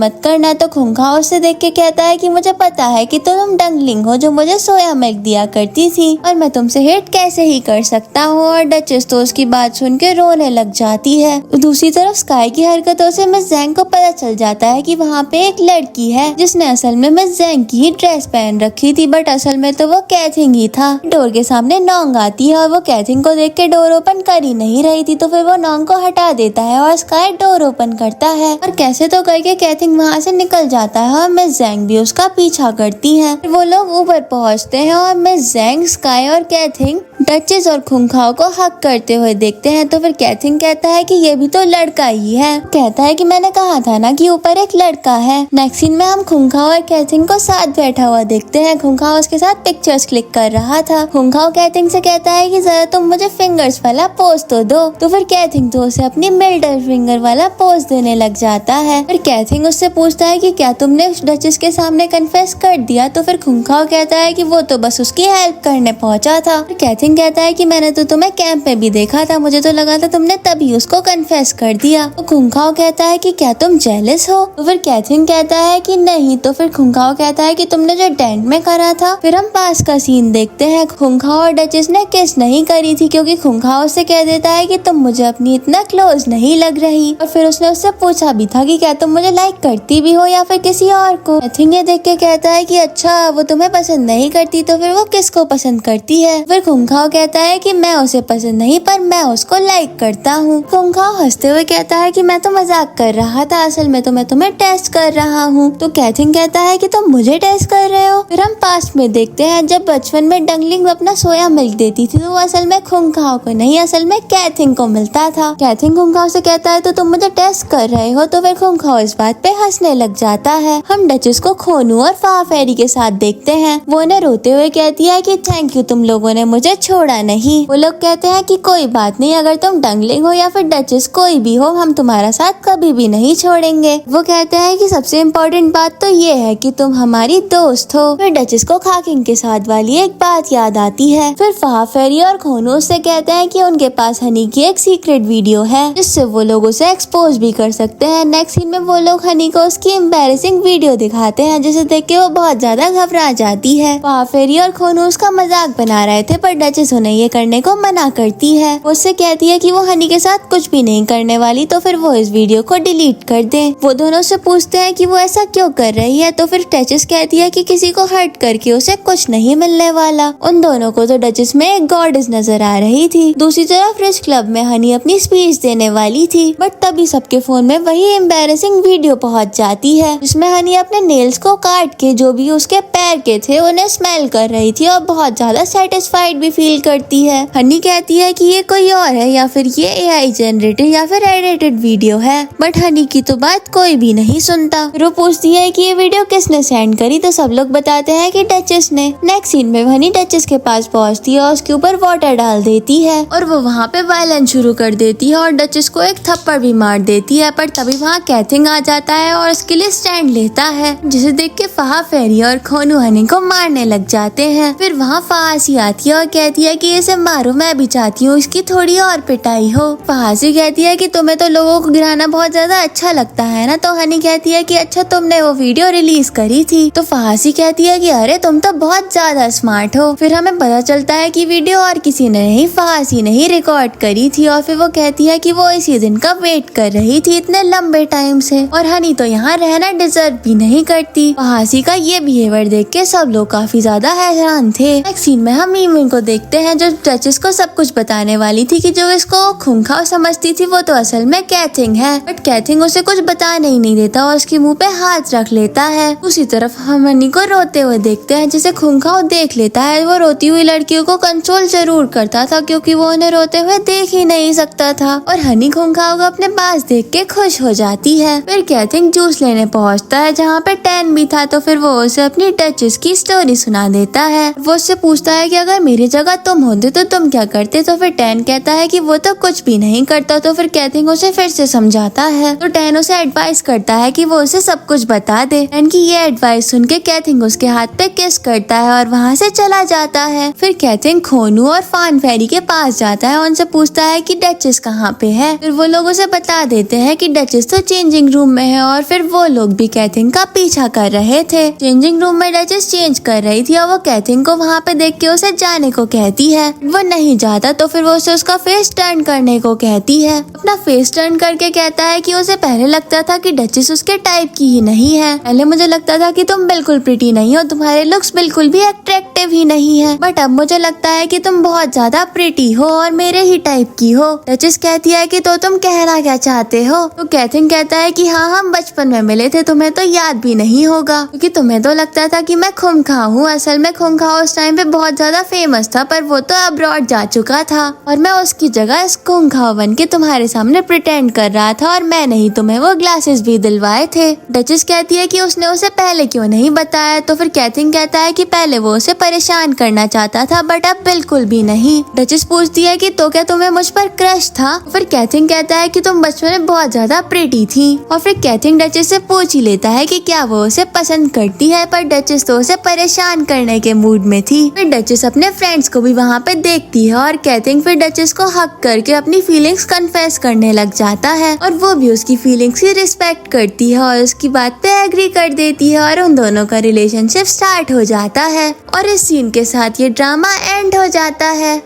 मत करना। तो खूंखाओ उसे देख के कहता है कि मुझे पता है कि तुम डंगलिंग हो जो मुझे सोया मिल्क दिया करती थी और मैं तुमसे हिट कैसे ही कर सकता हूँ। और डचेस तो उसकी बात सुन के रोने लग जाती है। दूसरी तरफ स्काई की हरकतों से मिस जैंग को पता चल जाता है कि वहाँ पे एक लड़की है जिसने असल में मिस जैंग की ही ड्रेस पहन रखी थी, बट असल में तो वो कैथिंग ही था। डोर के सामने नोंग आती है और वो कैथिंग को देख के डोर ओपन कर ही नहीं रही थी, तो फिर वो नोंग को हटा देता है और स्काई डोर ओपन करता है और कैसे तो करके कैथिंग वहाँ से निकल जाता है और मिस जैंग भी उसका पीछा पीछा करती हैं। वो लोग ऊपर पहुंचते हैं और मिस ज़ैंग, स्काई और कैथिंग डचेस और खुंखाओ को हक करते हुए देखते हैं। तो फिर कैथिंग कहता है कि ये भी तो लड़का ही है। कहता है कि मैंने कहा था ना कि ऊपर एक लड़का है। नेक्स्ट सीन में हम खुंखाओ और कैथिंग को साथ बैठा हुआ देखते हैं। खुंखाओ उसके साथ पिक्चर्स क्लिक कर रहा था। खुंखाओ कैथिंग से कहता है कि जरा तुम मुझे फिंगर्स वाला पोज तो दो। तो फिर कैथिंग तो उसे अपनी मिडल फिंगर वाला पोज देने लग जाता है। फिर कैथिंग उससे पूछता है कि क्या तुमने डचेस के सामने कन्फेस कर दिया। तो फिर खुंखाओ कहता है कि वो तो बस उसकी हेल्प करने पहुंचा था। कैथिंग कहता है कि मैंने तो तुम्हें कैंप में भी देखा था, मुझे तो लगा था तुमने तभी उसको कन्फेस कर दिया। तो खुंखाओ कहता है कि क्या तुम जेलस हो। तो फिर कैथिंग कहता है कि नहीं। तो फिर खुंखाओ कहता है कि तुमने जो टेंट में करा था। फिर हम पास का सीन देखते हैं। खुंखाओ और डचेस ने किस नहीं करी थी क्योंकि खुंखाओ उससे कह देता है कि तुम मुझे अपनी इतना क्लोज नहीं लग रही। और फिर उसने उससे पूछा भी था कि क्या तुम मुझे लाइक करती भी हो या फिर किसी और को। कैथिंग ये देख के कहता है कि अच्छा वो तुम्हें पसंद नहीं करती तो फिर वो किसको पसंद करती है। फिर खुंखाओ कहता है कि मैं उसे पसंद नहीं पर मैं उसको लाइक करता हूँ। खुंखाओ हंसते हुए कहता है कि मैं तो मजाक कर रहा था, असल में तो मैं तुम्हें टेस्ट कर रहा हूँ। तो कैथिंग कहता है कि तुम मुझे टेस्ट कर रहे हो। फिर हम पास्ट में देखते हैं जब बचपन में डंगलिंग अपना सोया मिल्क देती थी तो वो असल में खुंखाओ को नहीं, असल में कैथिंग को मिलता था। कैथिंग खुंखाओ से कहता है तो तुम मुझे टेस्ट कर रहे हो। तो फिर खुंखाओ इस बात पे हंसने लग जाता है। हम डचेस को खोनू और फाफेरी के साथ देखते हैं। वो उन्हें रोते हुए कहती है कि थैंक यू, तुम लोगों ने मुझे छोड़ा नहीं। वो लोग कहते हैं कि कोई बात नहीं, अगर तुम डंगलिंग हो या फिर डचेस कोई भी हो, हम तुम्हारा साथ कभी भी नहीं छोड़ेंगे। वो कहते हैं कि सबसे इम्पोर्टेंट बात तो ये है कि तुम हमारी दोस्त हो। फिर डचेस को खाकिंग के साथ वाली एक बात याद आती है। फिर फाफेरी और खोनू उससे कहते हैं कि उनके पास हनी की एक सीक्रेट वीडियो है जिससे वो लोग उसे एक्सपोज भी कर सकते हैं। नेक्स्ट सीन में वो लोग हनी को उसकी एम्बैरेसिंग वीडियो दिखाते हैं जिसे देख के वो बहुत ज्यादा घबरा जाती है। फाफेरी और खोनू उसका मजाक बना रहे थे पर डचेस उन्हें ये करने को मना करती है। उससे कहती है कि वो हनी के साथ कुछ भी नहीं करने वाली तो फिर वो इस वीडियो को डिलीट कर दे। वो दोनों से पूछते हैं कि वो ऐसा क्यों कर रही है। तो फिर डचेस कहती है कि किसी को हर्ट करके उसे कुछ नहीं मिलने वाला। उन दोनों को तो डचेस में एक गॉडेस नजर आ रही थी। दूसरी तरफ रिच क्लब में हनी अपनी स्पीच देने वाली थी बट तभी सबके फोन में वही एम्बैरेसिंग वीडियो पहुंच जाती है जिसमें हनी अपने नेल्स को काट के जो भी उसके पैर के थे उन्हें स्मेल कर रही थी और बहुत ज्यादा सेटिस्फाइड भी फील करती है। हनी कहती है कि ये कोई और है या फिर ये AI जनरेटेड या फिर एडिटेड वीडियो है बट हनी की तो बात कोई भी नहीं सुनता। वो पूछती है कि ये वीडियो किसने सेंड करी तो सब लोग बताते हैं कि डचेस ने। नेक्स्ट सीन में हनी डचेस के पास पहुंचती है और उसके ऊपर वाटर डाल देती है और वो वहाँ पे वायलेंस शुरू कर देती है और डचेस को एक थप्पड़ भी मार देती है। पर तभी वहाँ कैथिंग आ जाता है और उसके लिए स्टैंड लेता है जिसे देख के फाफेरी और खोनू हनी को मारने लग जाते हैं। फिर वहाँ फहासी आती है और कहती है कि इसे मारो, मैं भी चाहती हूँ इसकी थोड़ी और पिटाई हो। फहासी कहती है कि तुम्हें तो लोगों को गिराना बहुत ज्यादा अच्छा लगता है ना। तो हनी कहती है कि अच्छा तुमने वो वीडियो रिलीज करी थी। तो फहासी कहती है कि अरे तुम तो बहुत ज्यादा स्मार्ट हो। फिर हमें पता चलता है कि वीडियो और किसी ने नहीं, फहासी ने ही रिकॉर्ड करी थी। और फिर वो कहती है कि वो इसी दिन का वेट कर रही थी इतने लंबे टाइम से और हनी तो यहाँ रहना डिजर्व भी नहीं करती। फहासी का ये बिहेवियर देख के सब लोग काफी ज्यादा हैरान थे। नेक्स्ट सीन में हम मीमिन को देखते हैं जो डचेस को सब कुछ बताने वाली थी कि जो इसको खुंखाओ समझती थी वो तो असल में कैथिंग है बट कैथिंग उसे कुछ बताने ही नहीं देता और उसके मुंह पे हाथ रख लेता है। उसी तरफ हम हनी को रोते हुए देखते हैं जिसे खुंखाओ देख लेता है। वो रोती हुई लड़कियों को कंट्रोल जरूर करता था क्योंकि वो उन्हें रोते हुए देख ही नहीं सकता था और हनी खुंखाओ को अपने पास देख के खुश हो जाती है। फिर कैथिंग जूस लेने पहुंचता है जहाँ पे टैन भी था तो फिर वो उसे अपनी डचेस की स्टोरी सुना देता है। वो उससे पूछता है कि अगर मेरी जगह तुम होते तो तुम क्या करते। तो फिर टैन कहता है कि वो तो कुछ भी नहीं करता। तो फिर कैथिंग उसे फिर से समझाता है तो टैन उसे एडवाइस करता है कि वो उसे सब कुछ बता दे। टैन की ये एडवाइस सुन के कैथिंग उसके हाथ पे किस करता है और वहाँ से चला जाता है। फिर कैथिंग खोनू और फानफेरी के पास जाता है, उनसे पूछता है कि डचेस कहाँ पे है। फिर वो लोग उसे बता देते हैं कि डचेस तो चेंजिंग रूम में है और फिर वो लोग भी कैथिंग का पीछा कर रहे थे। चेंजिंग रूम में डचेस चेंज कर रही थी और वो कैथिंग को वहाँ पे देख के उसे जाने को कहती है। वो नहीं जाता तो फिर वो उसे उसका फेस टर्न करने को कहती है। अपना फेस टर्न करके कहता है कि उसे पहले लगता था कि डचेस उसके टाइप की ही नहीं है। पहले मुझे लगता था कि तुम बिल्कुल प्रिटी नहीं हो, तुम्हारे लुक्स बिल्कुल भी अट्रैक्टिव ही नहीं है, बट अब मुझे लगता है कि तुम बहुत ज्यादा प्रिटी हो और मेरे ही टाइप की हो। डचेस कहती है कि तो तुम कहना क्या चाहते हो? तो कैथिन कहता है कि हाँ, हम बचपन में मिले थे, तुम्हें तो याद भी नहीं होगा क्योंकि तुम्हें तो लगता था कि मैं खूंखार हूँ। असल में खूंखार उस टाइम पे बहुत ज्यादा फेमस था, पर वो तो अब्रॉड जा चुका था और मैं उसकी जगह इस खूंखार बन के तुम्हारे सामने प्रिटेंड कर रहा था और मैंने ही तुम्हें वो ग्लासेस भी दिलवाए थे। डचेस कहती है कि उसने उसे पहले क्यों नहीं बताया? तो फिर कैथिन कहता है कि पहले वो उसे परेशान करना चाहता था, बट अब बिल्कुल भी नहीं। डचेस पूछती है कि तो क्या तुम्हें मुझ पर क्रश था? फिर कैथिन कहता है कि तुम बचपन में बहुत ज्यादा प्रिटी थी। और फिर कैथिन डचेस से पूछ ही लेता है कि क्या वो उसे पसंद करती है, पर डचेस तो उसे परेशान करने के मूड में थी। फिर डचेस अपने फ्रेंड्स को भी वहाँ पे देखती है और कैथिन फिर डचेस को हक करके अपनी फीलिंग्स कन्फेस करने लग जाता है और वो भी उसकी फीलिंग्स की रिस्पेक्ट करती है और उसकी बात पे एग्री कर देती है और उन दोनों का रिलेशनशिप स्टार्ट हो जाता है और इस सीन के साथ ये ड्रामा एंड हो जाता है।